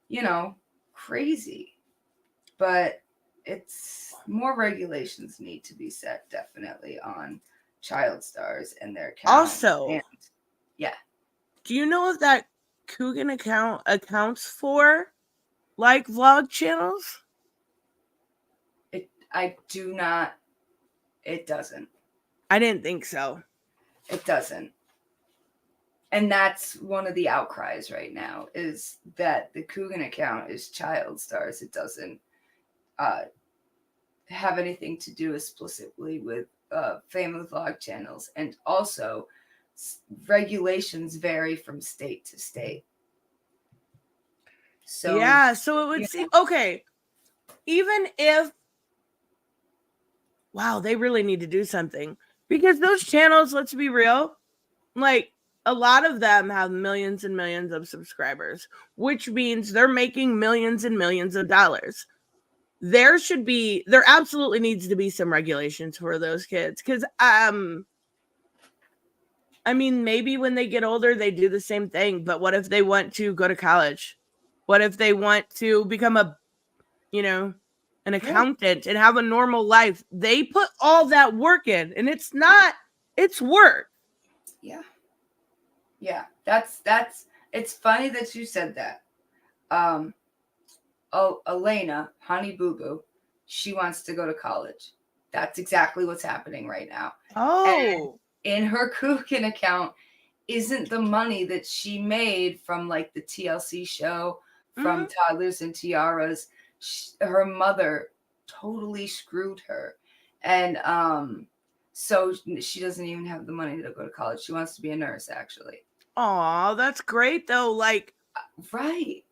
you know, crazy. But it's more regulations need to be set, definitely, on child stars and their account. Also, yeah. Do you know if that Coogan account accounts for, like, vlog channels? I do not. It doesn't. I didn't think so. It doesn't. And that's one of the outcries right now, is that the Coogan account is child stars. It doesn't have anything to do explicitly with family vlog channels. And also, regulations vary from state to state. So yeah, so it would seem, okay, even if, wow, they really need to do something, because those channels, let's be real, like, a lot of them have millions and millions of subscribers, which means they're making millions and millions of dollars. There absolutely needs to be some regulations for those kids, because I mean, maybe when they get older they do the same thing, but what if they want to go to college? What if they want to become an accountant and have a normal life? They put all that work in, and it's work. Yeah, that's it's funny that you said that. Elena, Honey Boo Boo, she wants to go to college. That's exactly what's happening right now. Oh, and in her Coogan account isn't the money that she made from, like, the TLC show, from Toddlers and Tiaras. Her mother totally screwed her, and so she doesn't even have the money to go to college. She wants to be a nurse, actually. oh, that's great though. Like, right.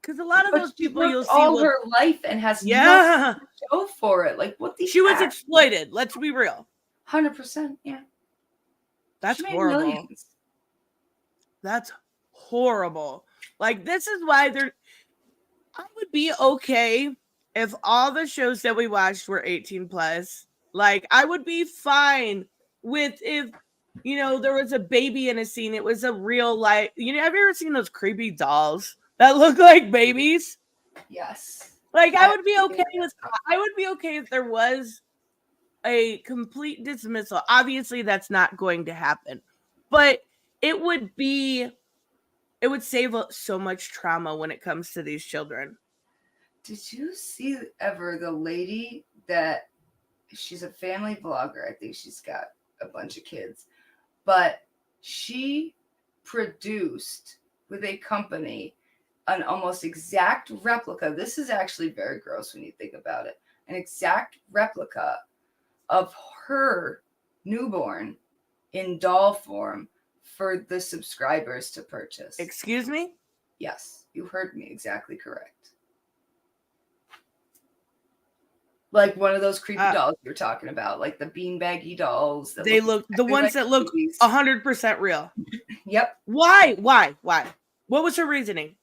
Because a lot of those people you'll see all her life and has nothing to show for it. Like, what the she was exploited. Let's be real. 100%. Yeah. That's horrible. Millions. That's horrible. Like, this is why I would be okay if all the shows that we watched were 18 plus, like I would be fine with if, you know, there was a baby in a scene. It was a real life. You know, have you ever seen those creepy dolls that look like babies? Yes. Like I would be okay with. I would be okay if there was a complete dismissal. Obviously, that's not going to happen, but it would save so much trauma when it comes to these children. Did you see ever the lady that she's a family vlogger? I think she's got a bunch of kids, but she produced with a company an almost exact replica. This is actually very gross when you think about it. An exact replica of her newborn in doll form for the subscribers to purchase. Excuse me? Yes, you heard me exactly correct. Like one of those creepy dolls you're talking about, like the beanbaggy dolls. They look the ones like that look 100% real. Yep. Why? What was her reasoning?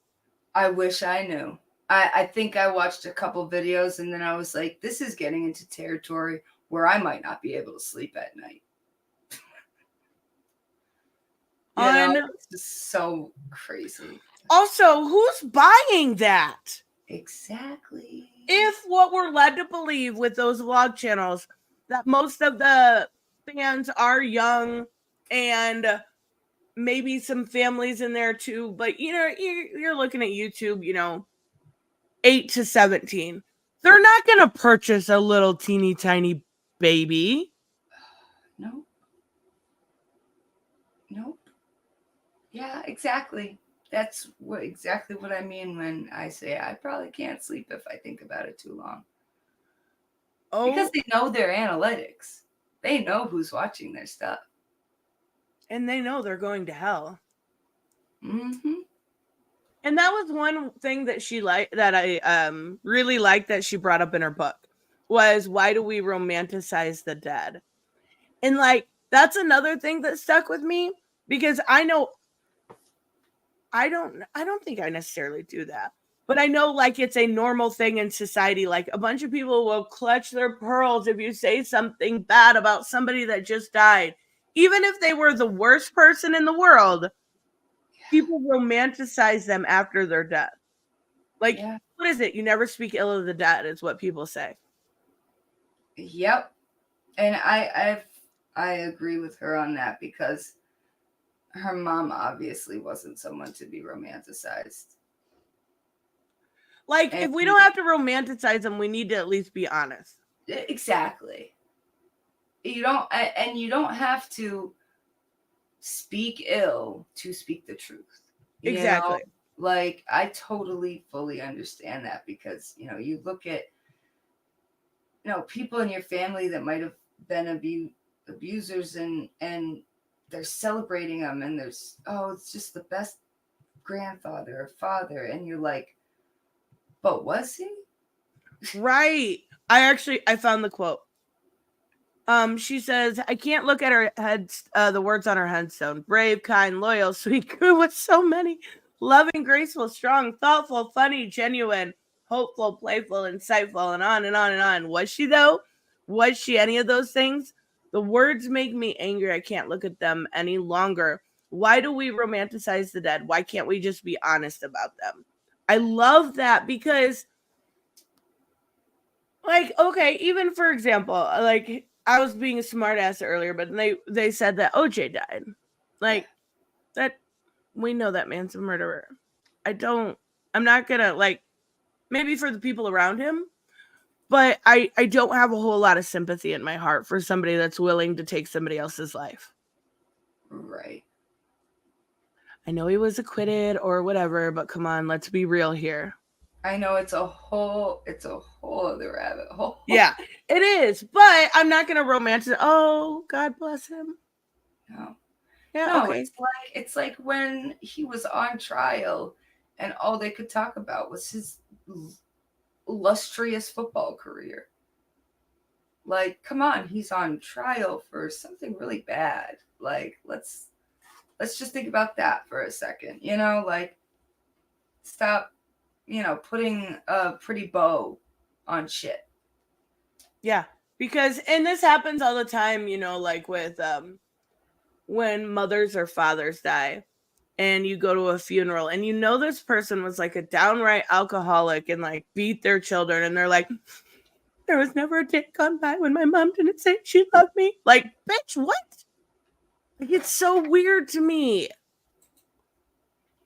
I wish I knew. I think I watched a couple videos and then I was like, this is getting into territory where I might not be able to sleep at night. It's just so crazy. Also, who's buying that? Exactly. If what we're led to believe with those vlog channels, that most of the fans are young and maybe some families in there too, but you know, you're looking at YouTube, you know, 8 to 17. They're not going to purchase a little teeny tiny baby. Nope. Yeah, exactly. That's exactly what I mean when I say I probably can't sleep if I think about it too long. Because they know their analytics. They know who's watching their stuff. And they know they're going to hell. Mm-hmm. And that was one thing that I really liked that she brought up in her book was, why do we romanticize the dead? And like, that's another thing that stuck with me because I know I don't think I necessarily do that. But I know like it's a normal thing in society. Like a bunch of people will clutch their pearls if you say something bad about somebody that just died. Even if they were the worst person in the world, people romanticize them after their death. Like, what is it? You never speak ill of the dead is what people say. Yep. And I agree with her on that because her mom obviously wasn't someone to be romanticized. Like, if we don't have to romanticize them, we need to at least be honest. Exactly. You don't have to speak ill to speak the truth. Exactly. You know? Like, I totally fully understand that because, you know, you look at, you know, people in your family that might have been abusers and they're celebrating them and there's, it's just the best grandfather or father. And you're like, but was he? Right. I found the quote. She says, I can't look at her head, the words on her headstone. Brave, kind, loyal, sweet, grew with so many. Loving, graceful, strong, thoughtful, funny, genuine, hopeful, playful, insightful, and on and on and on. Was she though? Was she any of those things? The words make me angry. I can't look at them any longer. Why do we romanticize the dead? Why can't we just be honest about them? I love that because, like, okay, even for example, like I was being a smartass earlier, but they said that OJ died. Like, that, we know that man's a murderer. I'm not gonna, like, maybe for the people around him, but I don't have a whole lot of sympathy in my heart for somebody that's willing to take somebody else's life. Right. I know he was acquitted or whatever, but come on, let's be real here. I know it's a whole other rabbit hole. Yeah, it is. But I'm not gonna romanticize. Oh, God bless him. No. Yeah, no, okay. It's like when he was on trial and all they could talk about was his illustrious football career. Like, come on, he's on trial for something really bad. Like, let's just think about that for a second. You know, like, stop, you know, putting a pretty bow on shit. Yeah, because, and this happens all the time, you know, like with when mothers or fathers die and you go to a funeral and you know this person was like a downright alcoholic and like beat their children, and they're like, there was never a day gone by when my mom didn't say she loved me. Like, bitch, what? Like, it's so weird to me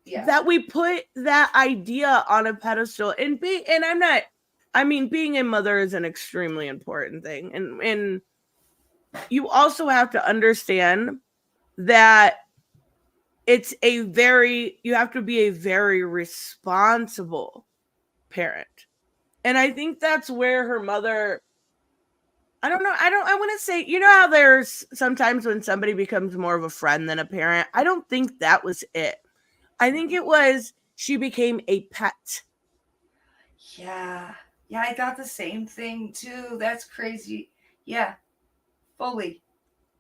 that we put that idea on a pedestal. And being a mother is an extremely important thing. And you also have to understand that you have to be a very responsible parent. And I think that's where her mother, I want to say, you know how there's sometimes when somebody becomes more of a friend than a parent? I don't think that was it. I think it was she became a pet. Yeah. Yeah, I thought the same thing too. That's crazy. Yeah, fully.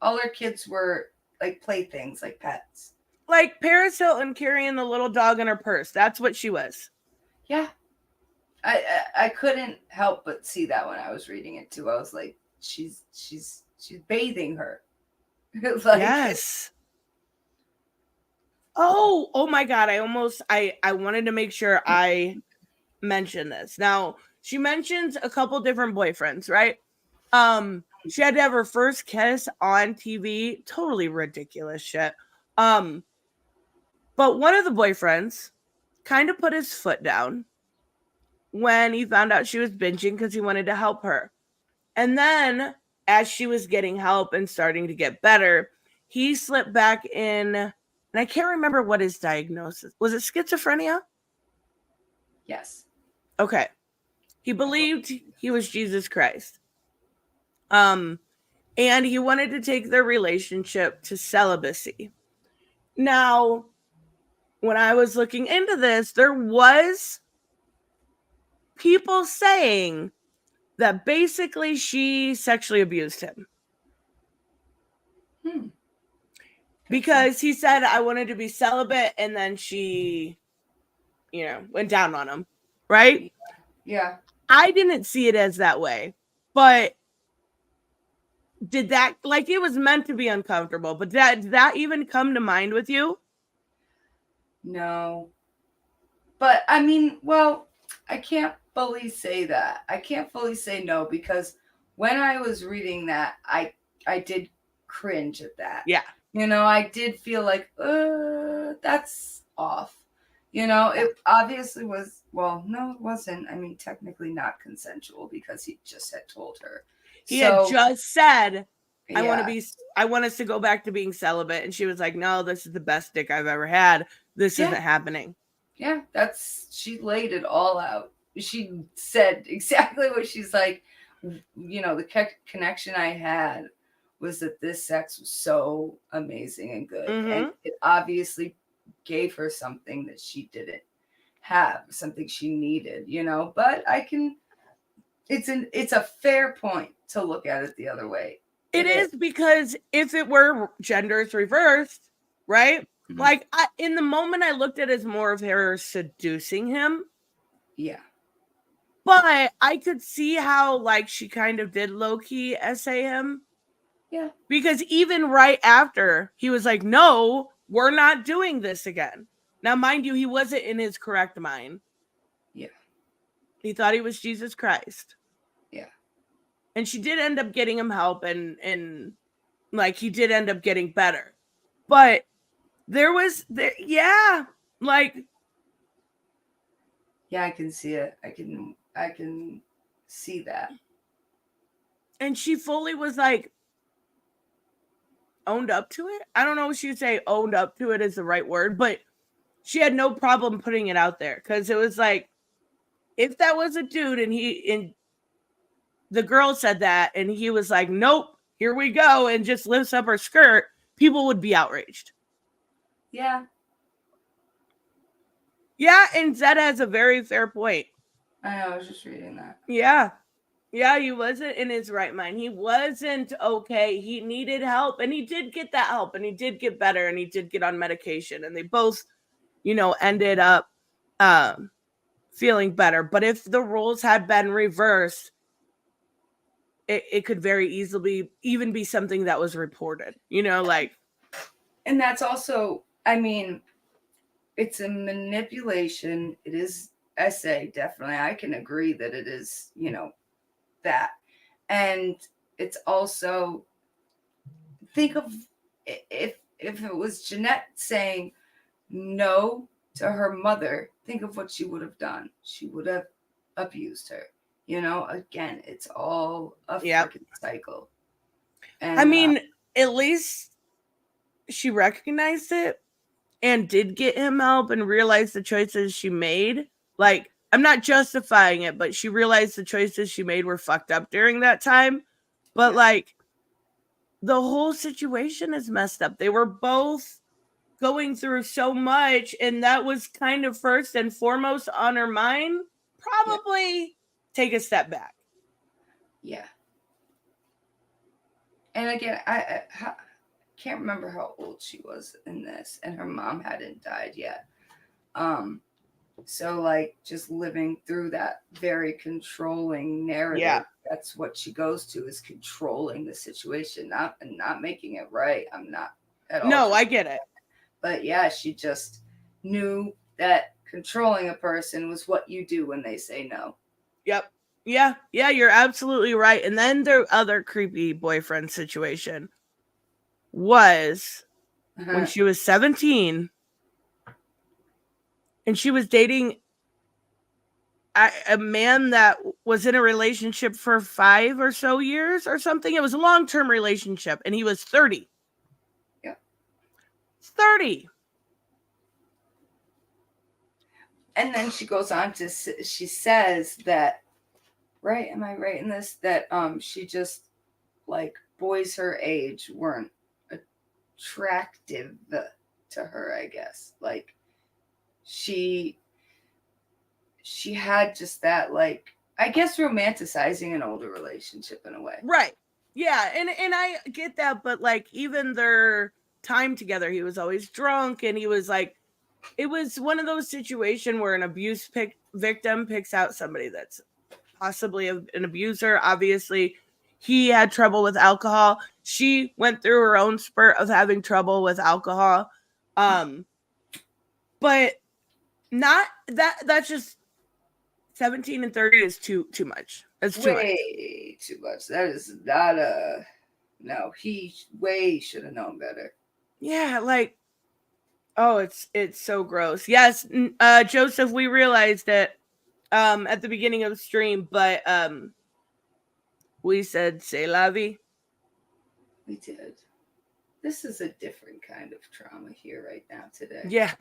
All her kids were like playthings, like pets. Like Paris Hilton carrying the little dog in her purse. That's what she was. Yeah. I couldn't help but see that when I was reading it too. I was like, she's bathing her. Like, yes. Oh my God. I wanted to make sure I mentioned this. Now, she mentions a couple different boyfriends, right? She had to have her first kiss on TV. Totally ridiculous shit. But one of the boyfriends kind of put his foot down when he found out she was binging because he wanted to help her. And then as she was getting help and starting to get better, he slipped back in, and I can't remember what his diagnosis was. It schizophrenia? yes. Okay. He believed he was Jesus Christ. And he wanted to take their relationship to celibacy. Now, when I was looking into this, there was people saying that basically she sexually abused him. Because he said, I wanted to be celibate, and then she, went down on him, right? Yeah. I didn't see it as that way, but did that, like, it was meant to be uncomfortable, but did that even come to mind with you? No. But I mean, well, I can't fully say that. I can't fully say no, because when I was reading that, I did cringe at that. Yeah. I did feel like, that's off. It obviously was, well, no, it wasn't. I mean, technically not consensual because he just had told her. He had just said, I want us to go back to being celibate. And she was like, no, this is the best dick I've ever had. This isn't happening. Yeah, she laid it all out. She said exactly what she's like, the connection I had was that this sex was so amazing and good. Mm-hmm. And it obviously gave her something that she didn't have, something she needed, but it's a fair point to look at it the other way. It is, because if it were genders reversed, right? Mm-hmm. Like, in the moment I looked at it as more of her seducing him. Yeah. But I could see how, like, she kind of did low-key essay him. Yeah. Because even right after, he was like, no, we're not doing this again. Now, mind you, he wasn't in his correct mind. Yeah. He thought he was Jesus Christ. Yeah. And she did end up getting him help, and like, he did end up getting better. But yeah, I can see it. I can see that. And she fully was like, owned up to it. I don't know if she'd say owned up to it is the right word, but she had no problem putting it out there, because it was like, if that was a dude and the girl said that and he was like, nope, here we go, and just lifts up her skirt, people would be outraged. Yeah. Yeah, and Zed has a very fair point. I know, I was just reading that. Yeah. Yeah, he wasn't in his right mind. He wasn't okay. He needed help, and he did get that help, and he did get better, and he did get on medication, and they both, ended up feeling better. But if the roles had been reversed, it could very easily even be something that was reported, like. And that's also, I mean, it's a manipulation. It is SA, definitely. I can agree that it is, that. And it's also, think of if it was Jennette saying no to her mother, think of what she would have done. She would have abused her. Again, it's all a freaking cycle. And I mean, at least she recognized it and did get him help and realized the choices she made. Like, I'm not justifying it, but she realized the choices she made were fucked up during that time. But like, the whole situation is messed up. They were both going through so much, and that was kind of first and foremost on her mind. Probably take a step back. Yeah. And again, I can't remember how old she was in this, and her mom hadn't died yet. So like just living through that very controlling narrative, that's what she goes to, is controlling the situation, not making it right. I'm not at all. No, I get it. But yeah, she just knew that controlling a person was what you do when they say no. Yep. Yeah, you're absolutely right. And then the other creepy boyfriend situation was when she was 17 and she was dating a man that was in a relationship for 5 or so years or something. It was a long-term relationship, and he was 30. Yeah. 30. And then she goes on to, she says that, right? Am I right in this? That she just, like, boys her age weren't attractive to her, I guess. Like, she had just that, like, I guess romanticizing an older relationship in a way. Right. Yeah, and I get that, but like even their time together, he was always drunk, and he was like, it was one of those situations where an abuse victim picks out somebody that's possibly an abuser. Obviously, he had trouble with alcohol. She went through her own spurt of having trouble with alcohol. But not that's just 17 and 30 is too much. That's too way too much. That is not no, he way should have known better. Yeah, like, oh, it's so gross. Yes, Joseph, we realized it at the beginning of the stream, but we said c'est la vie. We did. This is a different kind of trauma here right now today. Yeah.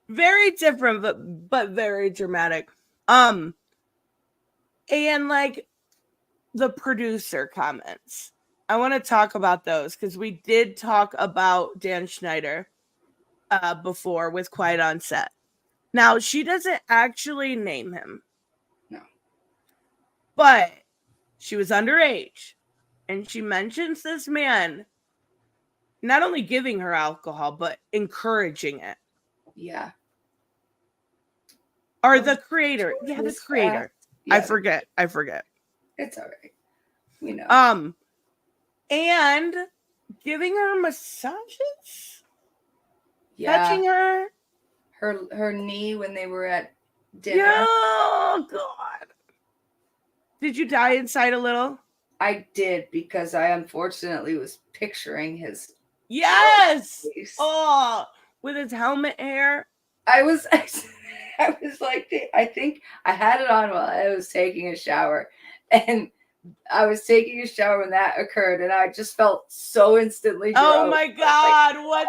Very different, but very dramatic. And like the producer comments, I want to talk about those because we did talk about Dan Schneider before with Quiet on Set. Now, she doesn't actually name him. No. But she was underage, and she mentions this man not only giving her alcohol, but encouraging it. Yeah. Or the creator. Yeah, the creator. Yeah. I forget. It's all right. We know. And giving her massages? Yeah. Touching her? Her knee when they were at dinner. Yeah, oh, God. Did you die inside a little? I did, because I unfortunately was picturing his. Yes! Oh, with his helmet hair. I was like, I think I had it on while I was taking a shower, and I was taking a shower when that occurred, and I just felt so instantly gross. Oh my God, what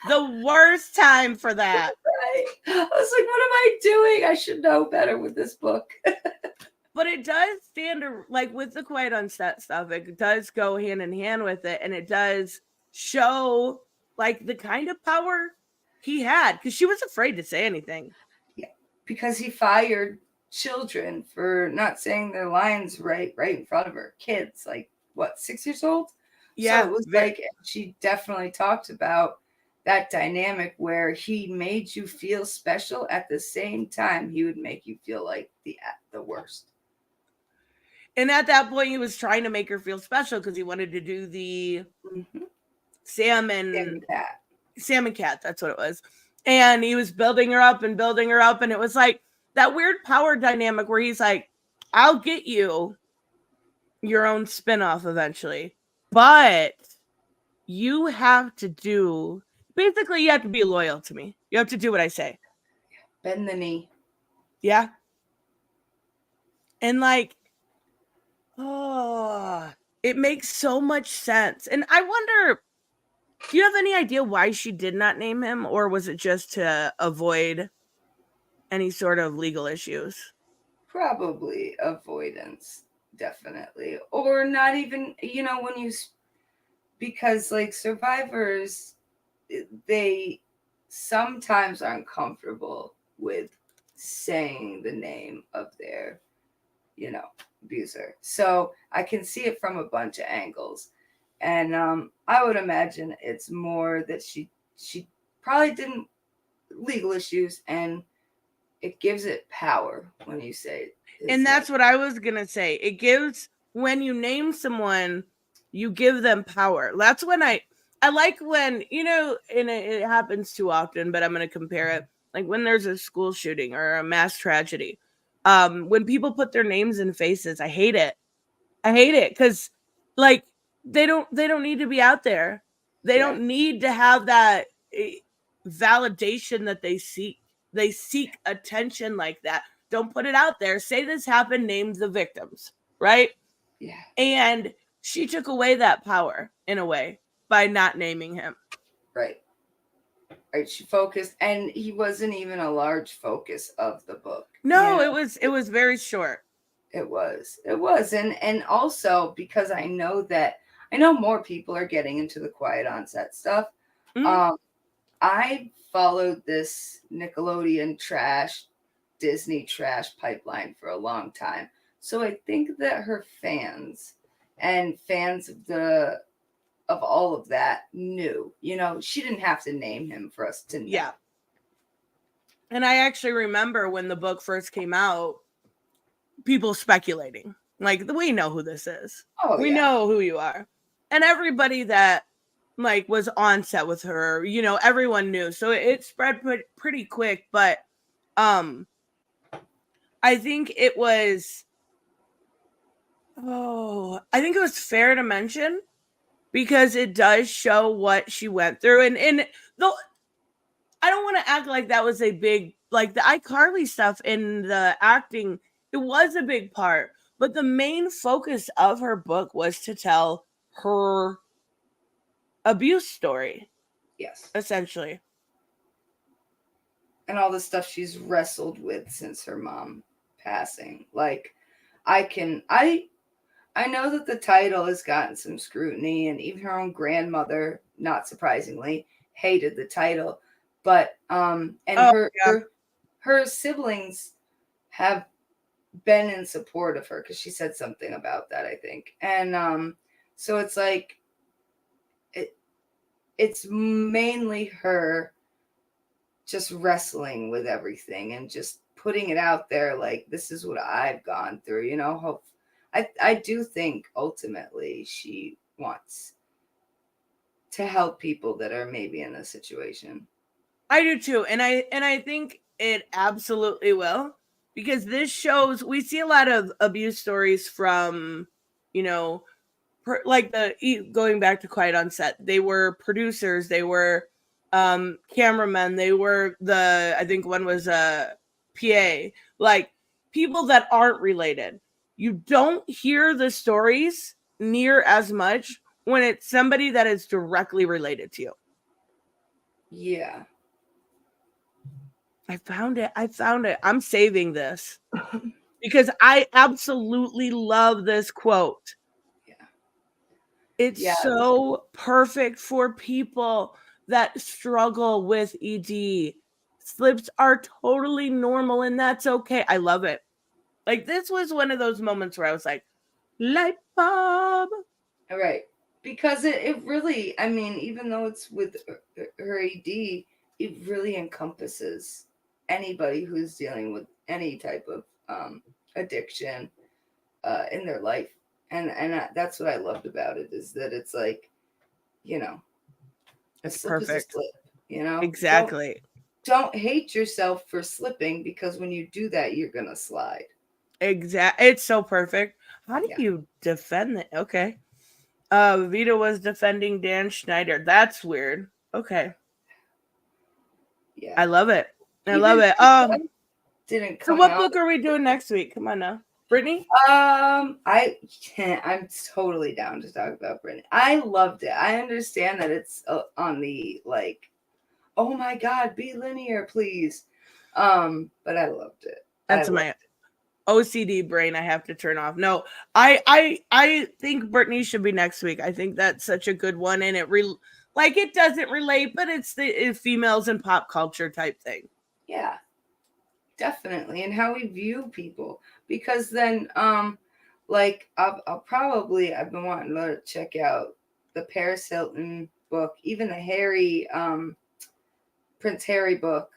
the worst time for that. Right. I was like, what am I doing? I should know better with this book. But it does stand, like with the Quiet on Set stuff, it does go hand in hand with it, and it does show like the kind of power he had, because she was afraid to say anything. Yeah, because he fired children for not saying their lines right in front of her. Kids, like what, 6 years old? Yeah. So it was like, she definitely talked about that dynamic where he made you feel special at the same time he would make you feel like the worst. And at that point, he was trying to make her feel special because he wanted to do the salmon cat. That's what it was. And he was building her up. And it was like that weird power dynamic where he's like, I'll get you your own spinoff eventually, but you have to do, basically, you have to be loyal to me. You have to do what I say. Bend the knee. Yeah. And like, oh, it makes so much sense. And I wonder, do you have any idea why she did not name him, or was it just to avoid any sort of legal issues? Probably avoidance, definitely. Or not even, you know, when you, because like survivors, they sometimes aren't comfortable with saying the name of their, you know, abuser. So I can see it from a bunch of angles. And I would imagine it's more that she probably didn't, legal issues, and it gives it power when you say it. And that's what I was going to say. It gives, when you name someone, you give them power. That's when I like when, you know, and it happens too often, but I'm going to compare it. Like when there's a school shooting or a mass tragedy. When people put their names and faces, I hate it. I hate it because like they don't need to be out there. They don't need to have that validation that they seek. They seek attention like that. Don't put it out there. Say this happened, name the victims, right? Yeah. And she took away that power in a way by not naming him. Right. Right. She focused, and he wasn't even a large focus of the book. No, you know? It was very short. It was. And also because I know more people are getting into the quiet onset stuff. Mm-hmm. I followed this Nickelodeon trash, Disney trash pipeline for a long time. So I think that her fans and fans of all of that knew, you know, she didn't have to name him for us to know. Yeah. And I actually remember when the book first came out, people speculating, like, we know who this is. We know who you are. And everybody that like was on set with her, you know, everyone knew. So it spread pretty quick. But I think it was fair to mention because it does show what she went through. And though I don't want to act like that was a big, like the iCarly stuff in the acting, it was a big part. But the main focus of her book was to tell her abuse story. Yes. Essentially. And all the stuff she's wrestled with since her mom passing. Like, I know that the title has gotten some scrutiny, and even her own grandmother, not surprisingly, hated the title. But her siblings have been in support of her because she said something about that, I think. And so it's like it's mainly her just wrestling with everything and just putting it out there like, this is what I've gone through, you know. I do think ultimately she wants to help people that are maybe in this situation. I do too. And I think it absolutely will, because this shows, we see a lot of abuse stories from, you know, like going back to Quiet on Set, they were producers, they were cameramen, they were I think one was a PA, like people that aren't related. You don't hear the stories near as much when it's somebody that is directly related to you. Yeah. I found it. I'm saving this because I absolutely love this quote. It's so perfect for people that struggle with ED. Slips are totally normal and that's okay. I love it. Like, this was one of those moments where I was like, light bulb. All right. because it really, I mean, even though it's with her AD, it really encompasses anybody who's dealing with any type of addiction in their life. And that's what I loved about it, is that it's like, you know, a slip is a Perfect. slip, you know? Exactly. Don't hate yourself for slipping, because when you do that, you're going to slide. It's so perfect. How do Yeah. you defend that? Okay. Vita was defending Dan Schneider. That's weird. Okay. Yeah. I love it. I Even love it. didn't So come what out. book are we doing next week? Come on now. Brittany? I'm totally down to talk about Britney. I loved it. I understand that it's on the like, oh my God, be linear, please. But I loved it. That's my OCD brain I have to turn off. No, I think Britney should be next week. I think that's such a good one, and it doesn't relate, but it's the females in pop culture type thing. Yeah, definitely, and how we view people. Because then, like I've been wanting to check out the Paris Hilton book, even the Prince Harry book.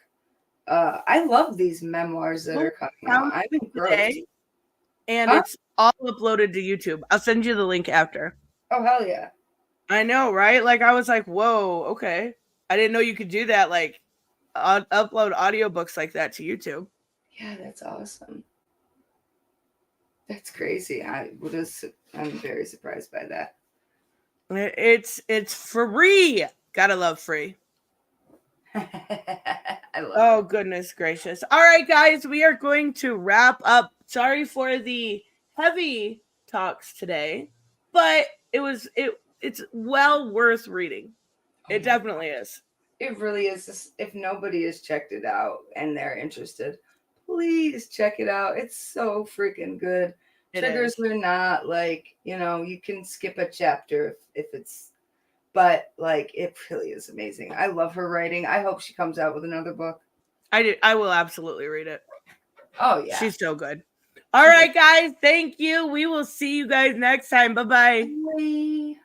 I love these memoirs that are coming out. I'm engrossed. Today, and it's all uploaded to YouTube. I'll send you the link after. Oh, hell yeah. I know, right? Like, I was like, whoa, okay. I didn't know you could do that, like, upload audiobooks like that to YouTube. Yeah, that's awesome. That's crazy. I'm very surprised by that. It's free. Gotta love free. I love Oh, goodness gracious. All right, guys, we are going to wrap up. Sorry for the heavy talks today, but it's well worth reading. It definitely is. It really is. If nobody has checked it out and they're interested, please check it out. It's so freaking good. Triggers are not like, you can skip a chapter if it's, but like, it really is amazing. I love her writing. I hope she comes out with another book. I will absolutely read it. Oh yeah. She's so good. All right, guys. Thank you. We will see you guys next time. Bye-bye. Bye.